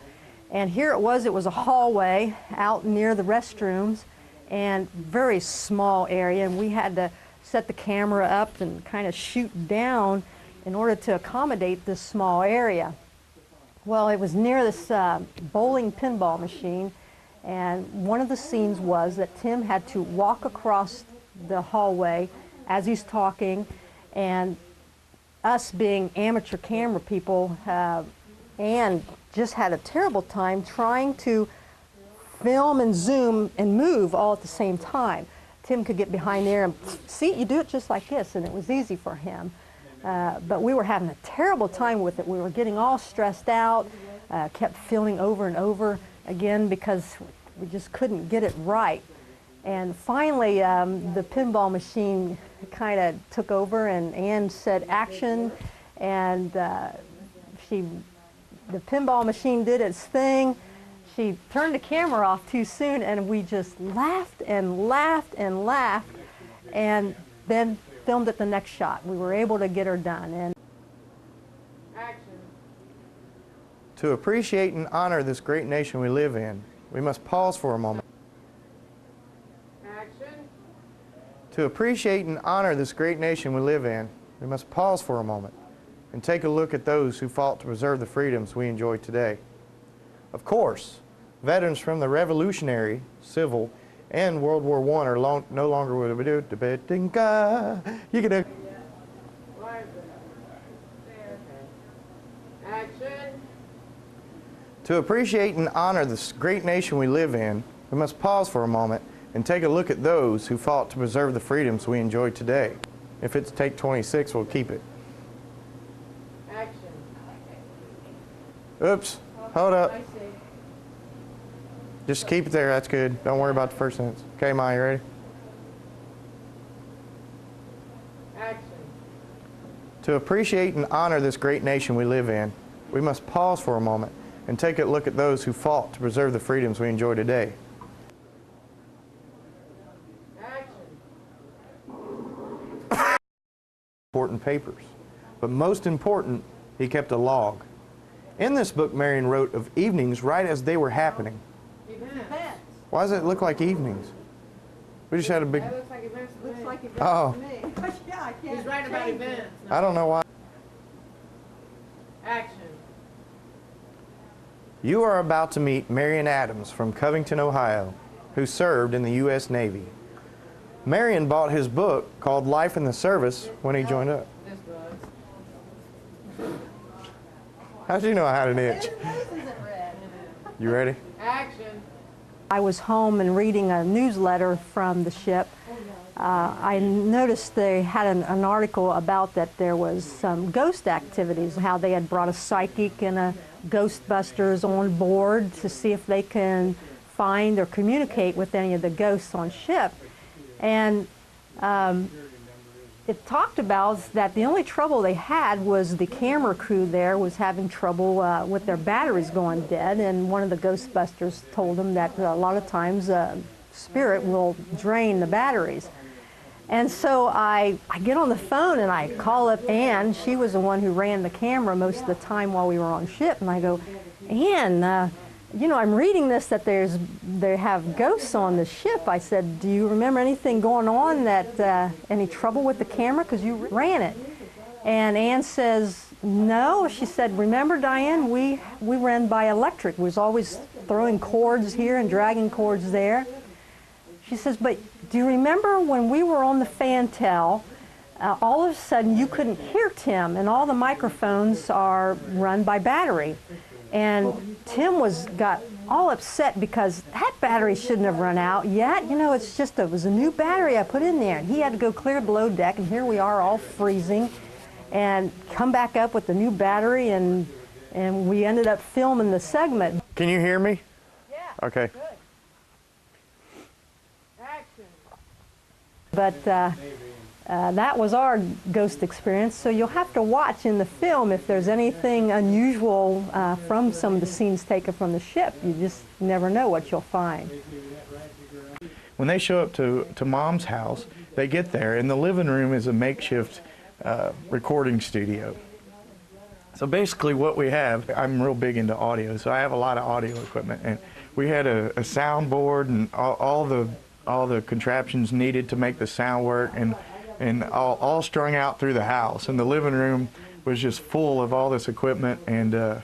And here it was a hallway out near the restrooms and very small area. And we had to set the camera up and kind of shoot down in order to accommodate this small area. Well, it was near this bowling pinball machine. And one of the scenes was that Tim had to walk across the hallway as he's talking, and us being amateur camera people and just had a terrible time trying to film and zoom and move all at the same time. Tim could get behind there and see, you do it just like this, and it was easy for him. But we were having a terrible time with it. We were getting all stressed out, kept filming over and over again because we just couldn't get it right. And finally, the pinball machine kind of took over, and Ann said action, and the pinball machine did its thing. She turned the camera off too soon, and we just laughed and laughed and laughed, and then filmed it the next shot. We were able to get her done. And to appreciate and honor this great nation we live in, we must pause for a moment. Action. To appreciate and honor this great nation we live in, we must pause for a moment and take a look at those who fought to preserve the freedoms we enjoy today. Of course, veterans from the Revolutionary, Civil, and World War I are no longer with us. Action. To appreciate and honor this great nation we live in, we must pause for a moment and take a look at those who fought to preserve the freedoms we enjoy today. If it's take 26, we'll keep it. Action. Oops, hold up. Just keep it there, that's good. Don't worry about the first sentence. Okay, Ma, you ready? Action. To appreciate and honor this great nation we live in, we must pause for a moment and take a look at those who fought to preserve the freedoms we enjoy today. Important papers. But most important, he kept a log. In this book, Marion wrote of evenings right as they were happening. Events. Why does it look like evenings? We just had a big... That looks like events. Looks like events Oh. to me. Yeah, I can't. He's right about events. I don't know why. Action. You are about to meet Marion Adams from Covington, Ohio, who served in the U.S. Navy. Marion bought his book called Life in the Service when he joined up. This was. How'd you know I had an itch? You ready? Action. I was home and reading a newsletter from the ship. I noticed they had an article about that there was some ghost activities, how they had brought a psychic and a Ghostbusters on board to see if they can find or communicate with any of the ghosts on ship. And it talked about that the only trouble they had was the camera crew there was having trouble with their batteries going dead, and one of the Ghostbusters told them that a lot of times spirit will drain the batteries. And so I get on the phone and I call up Ann. She was the one who ran the camera most of the time while we were on ship, and I go, Ann, you know, I'm reading this that they have ghosts on the ship. I said, do you remember anything going on that, any trouble with the camera? Because you ran it. And Ann says, no. She said, remember, Diane, we ran by electric. We was always throwing cords here and dragging cords there. She says, but do you remember when we were on the Fantel, all of a sudden you couldn't hear Tim, and all the microphones are run by battery. And Tim got all upset because that battery shouldn't have run out yet. You know, it was a new battery I put in there. And he had to go clear below deck, and here we are all freezing, and come back up with the new battery, and we ended up filming the segment. Can you hear me? Yeah. Okay. Good. Action. But that was our ghost experience, so you'll have to watch in the film if there's anything unusual from some of the scenes taken from the ship. You just never know what you'll find. When they show up to Mom's house, they get there, and the living room is a makeshift recording studio. So basically what we have, I'm real big into audio, so I have a lot of audio equipment, and we had a soundboard and all the contraptions needed to make the sound work, and all strung out through the house. And the living room was just full of all this equipment, and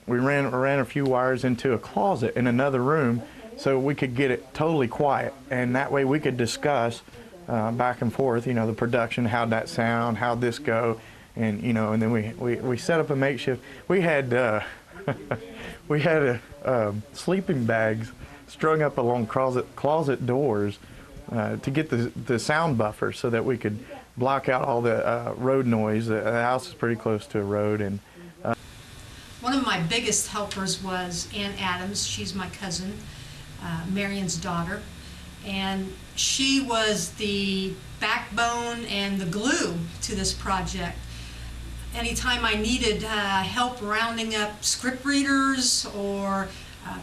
we ran a few wires into a closet in another room so we could get it totally quiet, and that way we could discuss back and forth, you know, the production, how'd that sound, how'd this go, and you know, and then we set up a makeshift. We had sleeping bags strung up along closet doors to get the sound buffer so that we could block out all the road noise. The house is pretty close to a road. And one of my biggest helpers was Aunt Adams. She's my cousin, Marion's daughter, and she was the backbone and the glue to this project. Anytime I needed help rounding up script readers or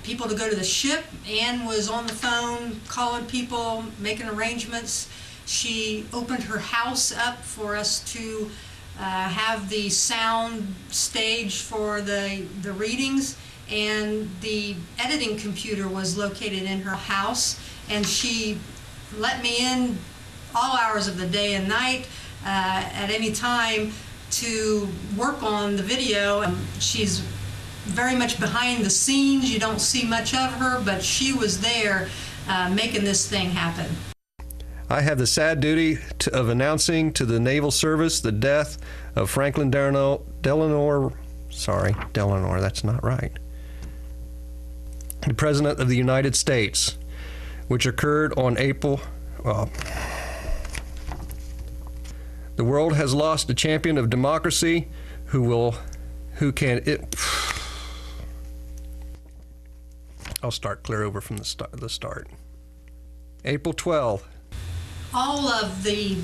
people to go to the ship, Ann was on the phone calling people, making arrangements. She opened her house up for us to have the sound stage for the readings, and the editing computer was located in her house, and she let me in all hours of the day and night at any time to work on the video. She's very much behind the scenes. You don't see much of her, but she was there making this thing happen. I have the sad duty of announcing to the Naval Service the death of Franklin Delano, that's not right, the President of the United States, which occurred on April, the world has lost a champion of democracy I'll start clear over from the start. April 12th. All of the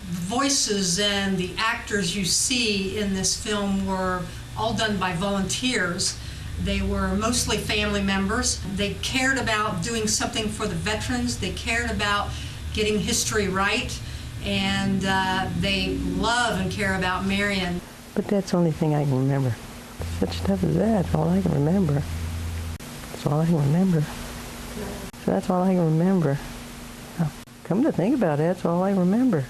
voices and the actors you see in this film were all done by volunteers. They were mostly family members. They cared about doing something for the veterans. They cared about getting history right, and they love and care about Marion. But that's the only thing I can remember. Such stuff as that's all I can remember. That's all I can remember. So that's all I can remember. Now, come to think about it, that's all I remember.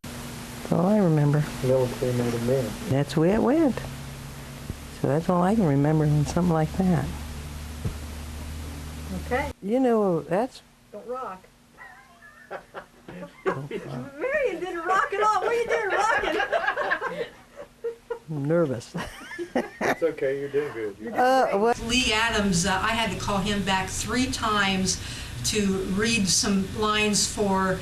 That's all I remember. Military made a man. That's the way it went. So that's all I can remember in something like that. Okay. You know, that's... Don't rock. Marion didn't rock at all. What are you doing rocking? I'm nervous. It's okay, you're doing good. Lee Adams, I had to call him back 3 times to read some lines for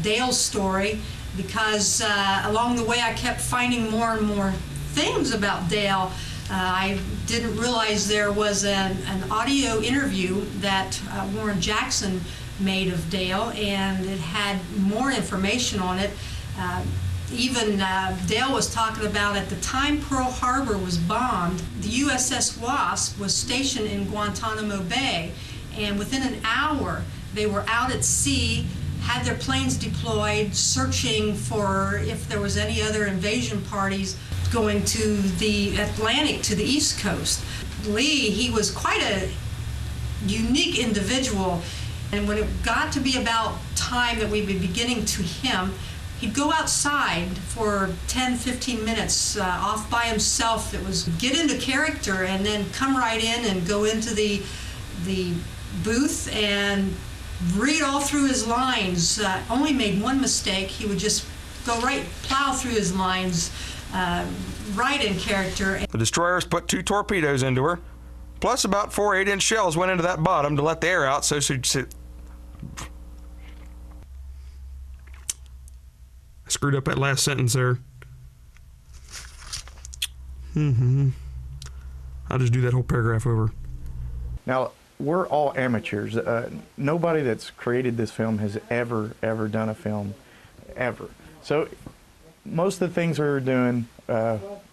Dale's story because along the way I kept finding more and more things about Dale. I didn't realize there was an audio interview that Warren Jackson made of Dale, and it had more information on it. Even Dale was talking about at the time Pearl Harbor was bombed, the USS Wasp was stationed in Guantanamo Bay, and within an hour they were out at sea, had their planes deployed, searching for if there was any other invasion parties going to the Atlantic, to the East Coast. Lee, he was quite a unique individual, and when it got to be about time that we'd be beginning to him, he'd go outside for 10, 15 minutes off by himself. It was get into character and then come right in and go into the booth and read all through his lines. Only made one mistake. He would just go plow through his lines, right in character. The destroyers put 2 torpedoes into her, plus about 4 8-inch shells went into that bottom to let the air out so she'd sit. I screwed up that last sentence there. I'll just do that whole paragraph over. Now, we're all amateurs. Nobody that's created this film has ever done a film, ever. So most of the things we were doing,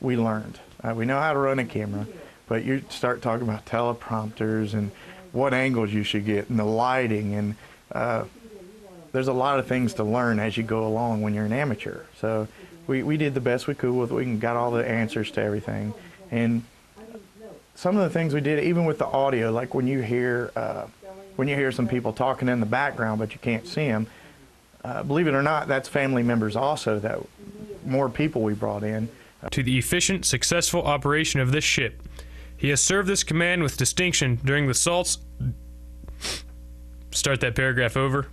we learned. We know how to run a camera, but you start talking about teleprompters and what angles you should get and the lighting, and there's a lot of things to learn as you go along when you're an amateur. So we did the best we could with it. We got all the answers to everything. And some of the things we did, even with the audio, like when you hear some people talking in the background but you can't see them, believe it or not, that's family members also, that more people we brought in. To the efficient, successful operation of this ship. He has served this command with distinction during the assaults. Start that paragraph over.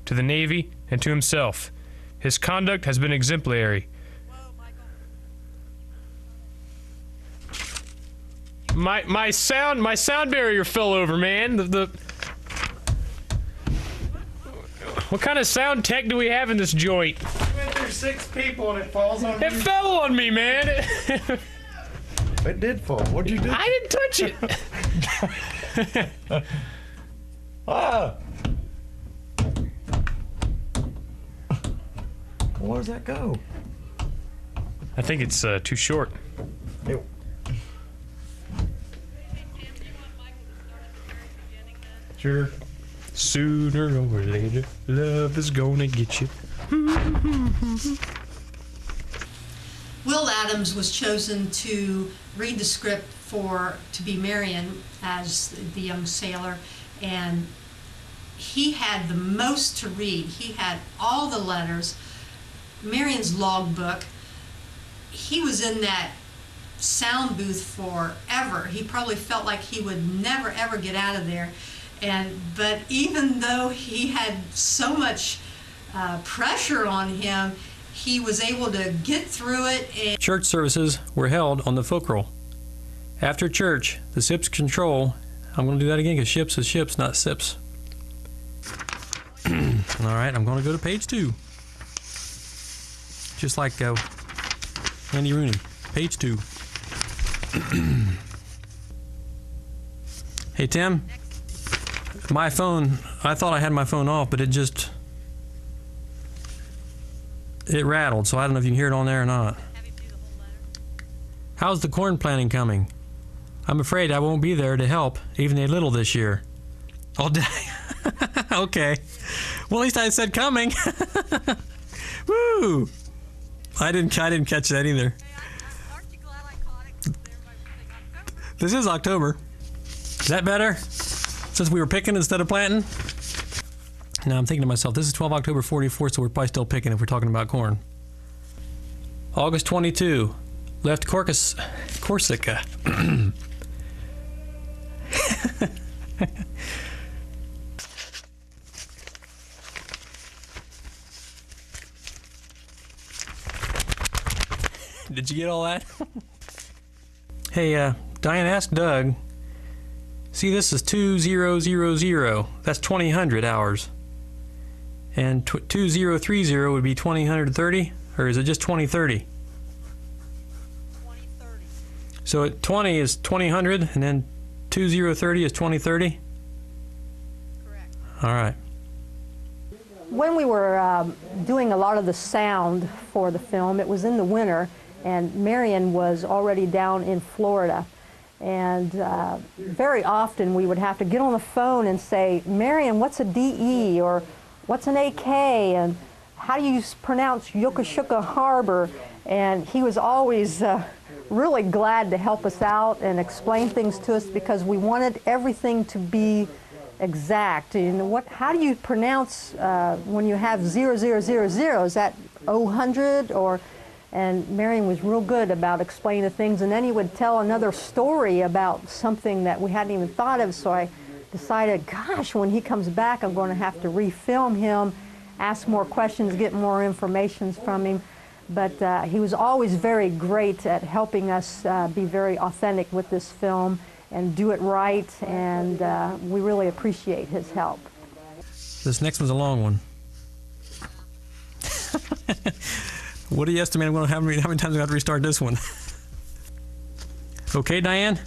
To the Navy and to himself. His conduct has been exemplary. My sound barrier fell over, man. What kind of sound tech do we have in this joint? We went through 6 people and it falls on It fell on me, man. It did fall. What'd you do? I didn't touch it. Ah! Where does that go? I think it's too short. Ew. Sure. Sooner or later, love is gonna get you. Will Adams was chosen to read the script to be Marion as the young sailor, and he had the most to read. He had all the letters, Marion's logbook. He was in that sound booth forever. He probably felt like he would never ever get out of there. But even though he had so much pressure on him, he was able to get through it. And Church services were held on the Fockerel. After church, the SIP's control, I'm going to do that again because ships is ships, not SIPs. All right, I'm going to go to page 2. Just like Andy Rooney. Page 2. Hey, Tim. My phone, I thought I had my phone off, but it rattled, so I don't know if you can hear it on there or not. How's the corn planting coming? I'm afraid I won't be there to help, even a little this year. All day. Okay. Well, at least I said coming. Woo! I didn't catch that either. This is October. Is that better? Since we were picking instead of planting? Now I'm thinking to myself, this is 12 October 44, so we're probably still picking if we're talking about corn. August 22, left Corsica. Did you get all that? Hey, Diane, ask Doug. See, this is 2000. That's 2000 hours. And 2030 would be 2030, or is it just 2030? 2030. So 20 is 2000, and then 2030 is 2030? Correct. All right. When we were doing a lot of the sound for the film, it was in the winter, and Marion was already down in Florida. And very often we would have to get on the phone and say, Marion, what's a DE, or what's an AK, and how do you pronounce Yokosuka Harbor? And he was always really glad to help us out and explain things to us, because we wanted everything to be exact. You know, how do you pronounce when you have 0000? Is that 000 or? And Marion was real good about explaining the things, and then he would tell another story about something that we hadn't even thought of. So I decided, gosh, when he comes back, I'm going to have to refilm him, ask more questions, get more information from him. But he was always very great at helping us be very authentic with this film and do it right, and we really appreciate his help. This next one's a long one. What do you estimate I'm going to have? How many times I have to restart this one? Okay, Diane?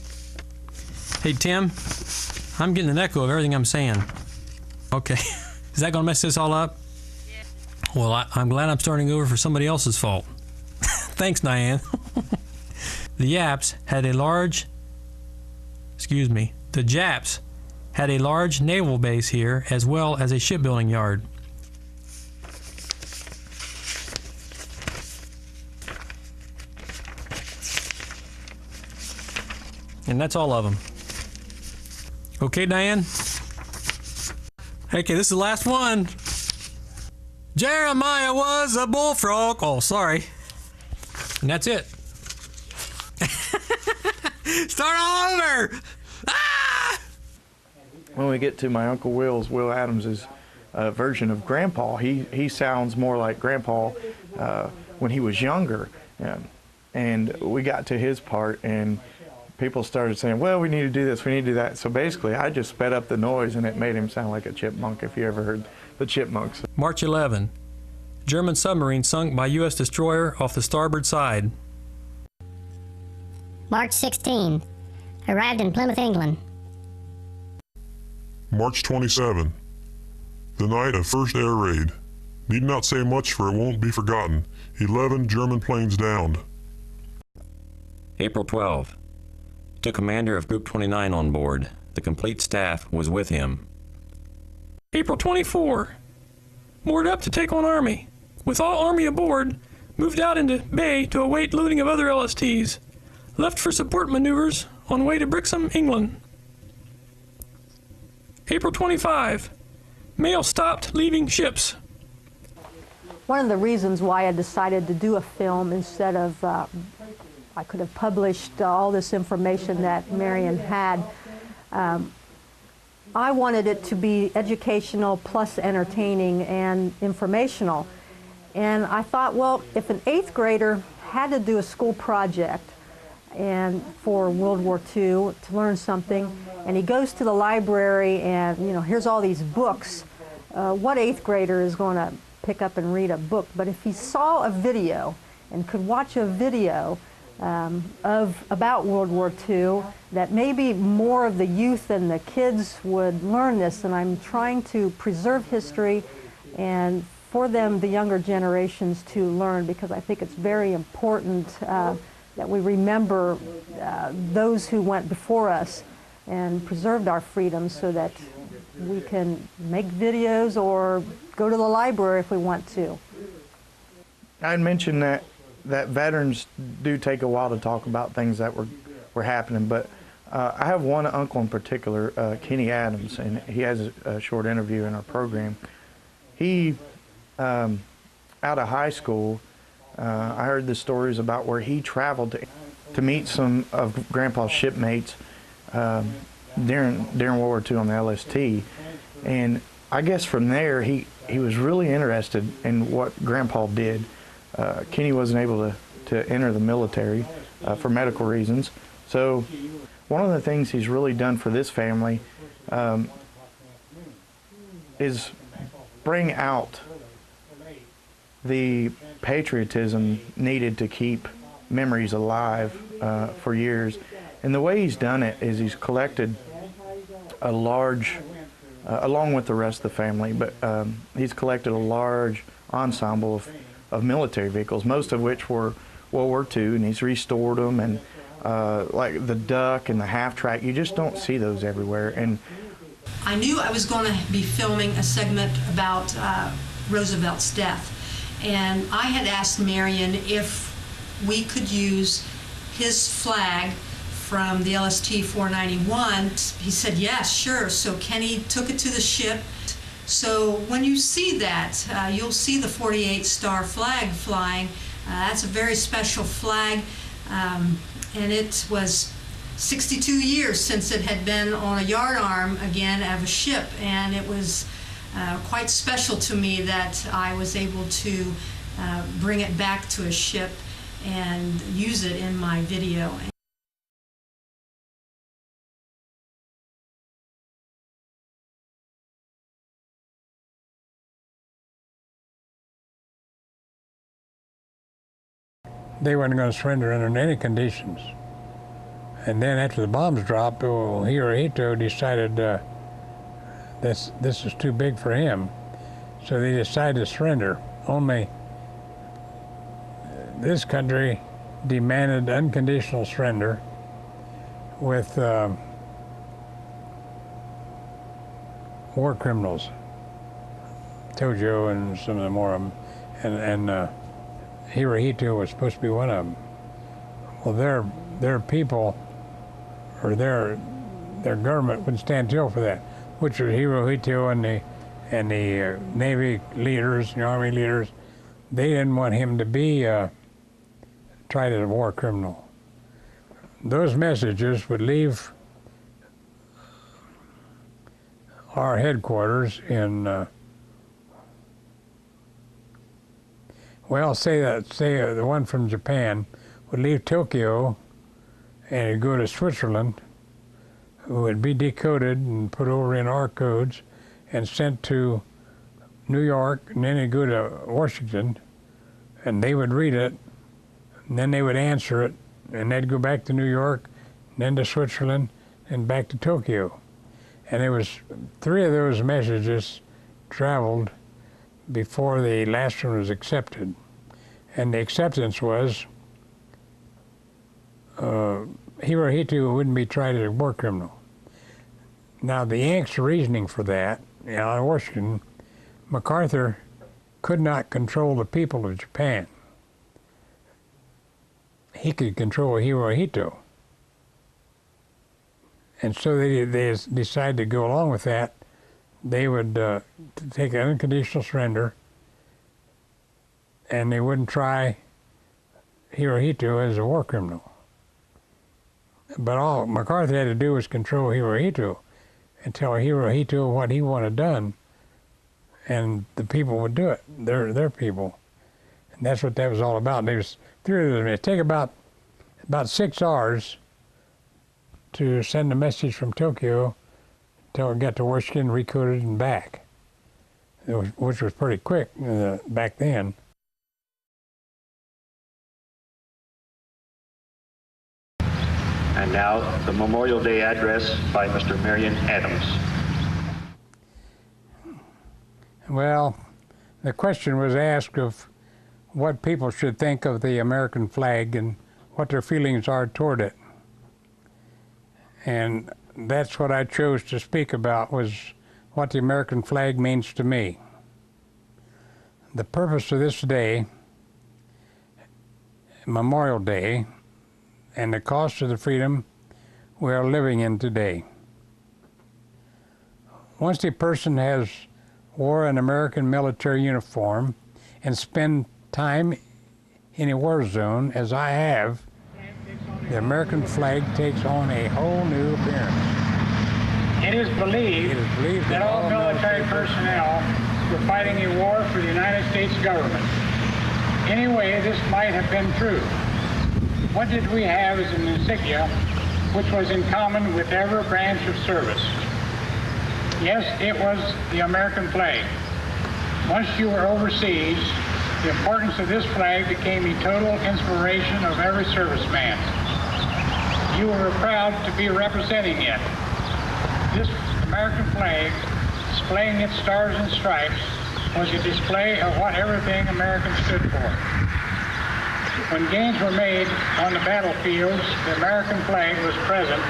Hey, Tim? I'm getting an echo of everything I'm saying. Okay. Is that going to mess this all up? Yeah. Well, I'm glad I'm starting over for somebody else's fault. Thanks, Diane. The Japs had a large naval base here, as well as a shipbuilding yard. And that's all of them. Okay, Diane? Okay, this is the last one. Jeremiah was a bullfrog. Oh, sorry. And that's it. Start all over! Ah! When we get to my Uncle Will Adams' version of Grandpa, he sounds more like Grandpa when he was younger. And we got to his part, and people started saying, well, we need to do this, we need to do that. So basically, I just sped up the noise, and it made him sound like a chipmunk, if you ever heard the chipmunks. March 11. German submarine sunk by U.S. destroyer off the starboard side. March 16. Arrived in Plymouth, England. March 27. The night of first air raid. Need not say much, for it won't be forgotten. 11 German planes downed. April 12. Took commander of Group 29 on board. The complete staff was with him. April 24. Moored up to take on Army. With all Army aboard, moved out into Bay to await loading of other LSTs. Left for support maneuvers on way to Brixham, England. April 25. Mail stopped leaving ships. One of the reasons why I decided to do a film instead of I could have published all this information that Marion had. I wanted it to be educational plus entertaining and informational. And I thought, well, if an 8th grader had to do a school project and for World War II to learn something, and he goes to the library and, you know, here's all these books, what 8th grader is going to pick up and read a book? But if he saw a video and could watch a video about World War II, that maybe more of the youth and the kids would learn this. And I'm trying to preserve history and for them, the younger generations, to learn, because I think it's very important that we remember those who went before us and preserved our freedoms, so that we can make videos or go to the library if we want to. I'd mentioned that veterans do take a while to talk about things that were happening, but I have one uncle in particular, Kenny Adams, and he has a short interview in our program. He, out of high school, I heard the stories about where he traveled to meet some of Grandpa's shipmates during World War II on the LST, and I guess from there he was really interested in what Grandpa did. Kenny wasn't able to enter the military for medical reasons. So one of the things he's really done for this family is bring out the patriotism needed to keep memories alive for years. And the way he's done it is he's collected a large, along with the rest of the family, but he's collected a large ensemble of military vehicles, most of which were World War II, and he's restored them, and like the Duck and the half-track, you just don't see those everywhere. And I knew I was going to be filming a segment about Roosevelt's death, and I had asked Marion if we could use his flag from the LST 491. He said, yes, sure. So Kenny took it to the ship. So when you see that, you'll see the 48 star flag flying. That's a very special flag, and it was 62 years since it had been on a yardarm again of a ship, and it was quite special to me that I was able to bring it back to a ship and use it in my video. They weren't going to surrender under any conditions. And then after the bombs dropped, Hirohito decided this is too big for him. So they decided to surrender. Only this country demanded unconditional surrender with war criminals, Tojo and some of the more of them, and Hirohito was supposed to be one of them. Well, their people, or their government wouldn't stand still for that, which was Hirohito and the Navy leaders, the Army leaders. They didn't want him to be tried as a war criminal. Those messages would leave our headquarters in say the one from Japan would leave Tokyo and it'd go to Switzerland, would be decoded and put over in our codes and sent to New York, and then it'd go to Washington, and they would read it, and then they would answer it, and they'd go back to New York, and then to Switzerland, and back to Tokyo. And it was 3 of those messages traveled before the last one was accepted. And the acceptance was Hirohito wouldn't be tried as a war criminal. Now the Yanks' reasoning for that, in Washington, MacArthur could not control the people of Japan. He could control Hirohito. And so they decided to go along with that. They would take an unconditional surrender, and they wouldn't try Hirohito as a war criminal. But all MacArthur had to do was control Hirohito and tell Hirohito what he wanted done, and the people would do it, their people. And that's what that was all about. There was 3 of them. It'd take about 6 hours to send a message from Tokyo until it got to Washington, recoded, and back, which was pretty quick back then. And now, the Memorial Day address by Mr. Marion Adams. Well, the question was asked of what people should think of the American flag and what their feelings are toward it. And that's what I chose to speak about, was what the American flag means to me. The purpose of this day, Memorial Day, and the cost of the freedom we are living in today. Once a person has wore an American military uniform and spent time in a war zone, as I have, the American flag takes on a whole new appearance. It is believed that all military personnel were fighting a war for the United States government. Anyway, this might have been true. What did we have as an insignia which was in common with every branch of service? Yes, it was the American flag. Once you were overseas, the importance of this flag became a total inspiration of every serviceman. You were proud to be representing it. This American flag, displaying its stars and stripes, was a display of what everything American stood for. When gains were made on the battlefields, the American flag was present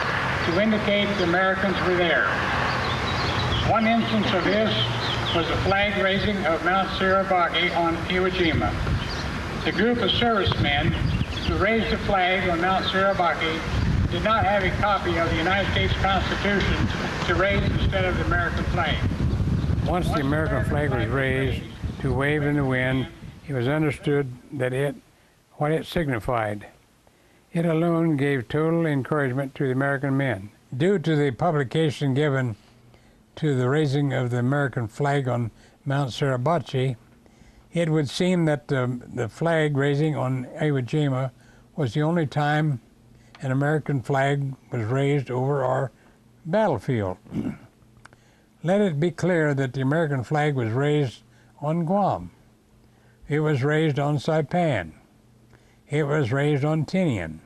to indicate the Americans were there. One instance of this was the flag raising of Mount Surabaki on Iwo Jima. The group of servicemen who raised the flag on Mount Surabaki did not have a copy of the United States Constitution to raise instead of the American flag. Once the American flag was raised to wave in the wind, it was understood that what it signified. It alone gave total encouragement to the American men. Due to the publication given to the raising of the American flag on Mount Suribachi, it would seem that the flag raising on Iwo Jima was the only time an American flag was raised over our battlefield. Let it be clear that the American flag was raised on Guam. It was raised on Saipan. It was raised on Tinian.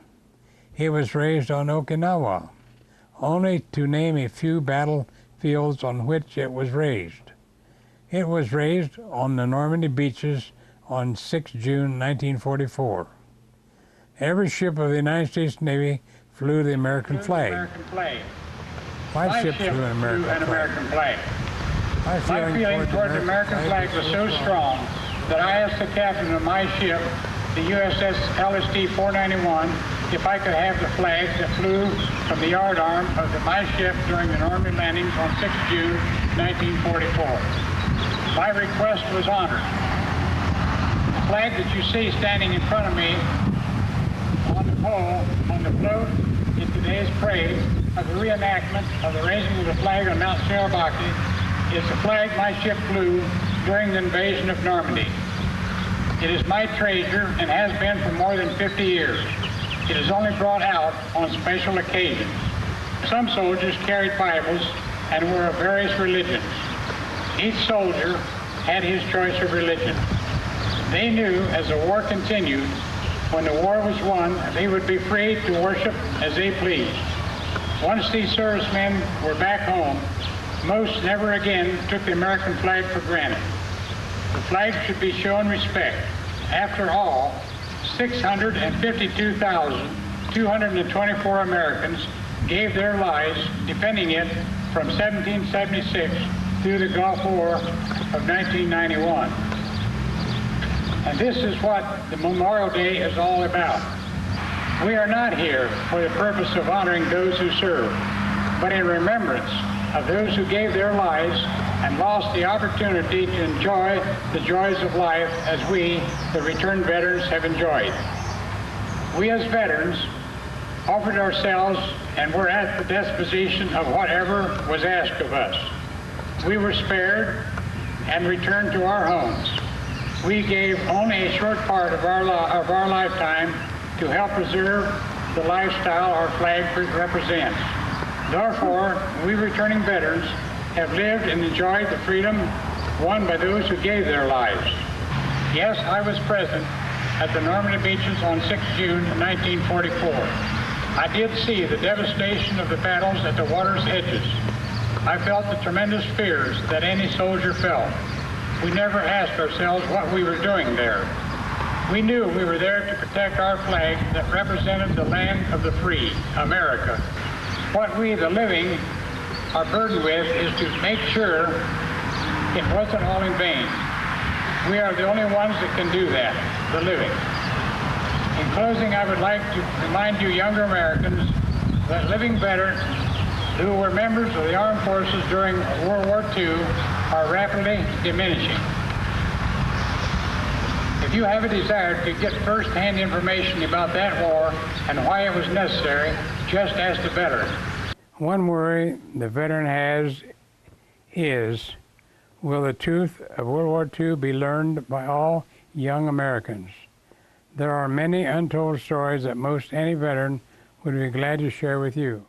It was raised on Okinawa, only to name a few battlefields on which it was raised. It was raised on the Normandy beaches on 6 June 1944. Every ship of the United States Navy flew the American flag. My ship flew an American flag. My feeling toward the American flag was so strong that I asked the captain of my ship, the USS LST 491, if I could have the flag that flew from the yardarm of my ship during the Normandy landings on 6 June 1944. My request was honored. The flag that you see standing in front of me on the pole, on the float in today's parade of the reenactment of the raising of the flag on Mount Surabaki is the flag my ship flew during the invasion of Normandy. It is my treasure and has been for more than 50 years. It is only brought out on special occasions. Some soldiers carried Bibles and were of various religions. Each soldier had his choice of religion. They knew as the war continued, when the war was won, they would be free to worship as they pleased. Once these servicemen were back home, most never again took the American flag for granted. The flag should be shown respect. After all, 652,224 Americans gave their lives defending it from 1776 through the Gulf War of 1991. And this is what the Memorial Day is all about. We are not here for the purpose of honoring those who serve, but in remembrance of those who gave their lives and lost the opportunity to enjoy the joys of life as we, the returned veterans, have enjoyed. We as veterans offered ourselves and were at the disposition of whatever was asked of us. We were spared and returned to our homes. We gave only a short part of our lifetime to help preserve the lifestyle our flag represents. Therefore, we returning veterans have lived and enjoyed the freedom won by those who gave their lives. Yes, I was present at the Normandy beaches on 6 June 1944. I did see the devastation of the battles at the water's edges. I felt the tremendous fears that any soldier felt. We never asked ourselves what we were doing there. We knew we were there to protect our flag that represented the land of the free, America. What we, the living, are burdened with is to make sure it wasn't all in vain. We are the only ones that can do that, the living. In closing, I would like to remind you younger Americans that living veterans who were members of the armed forces during World War II are rapidly diminishing. If you have a desire to get first-hand information about that war and why it was necessary, just ask the veteran. One worry the veteran has is, will the truth of World War II be learned by all young Americans? There are many untold stories that most any veteran would be glad to share with you.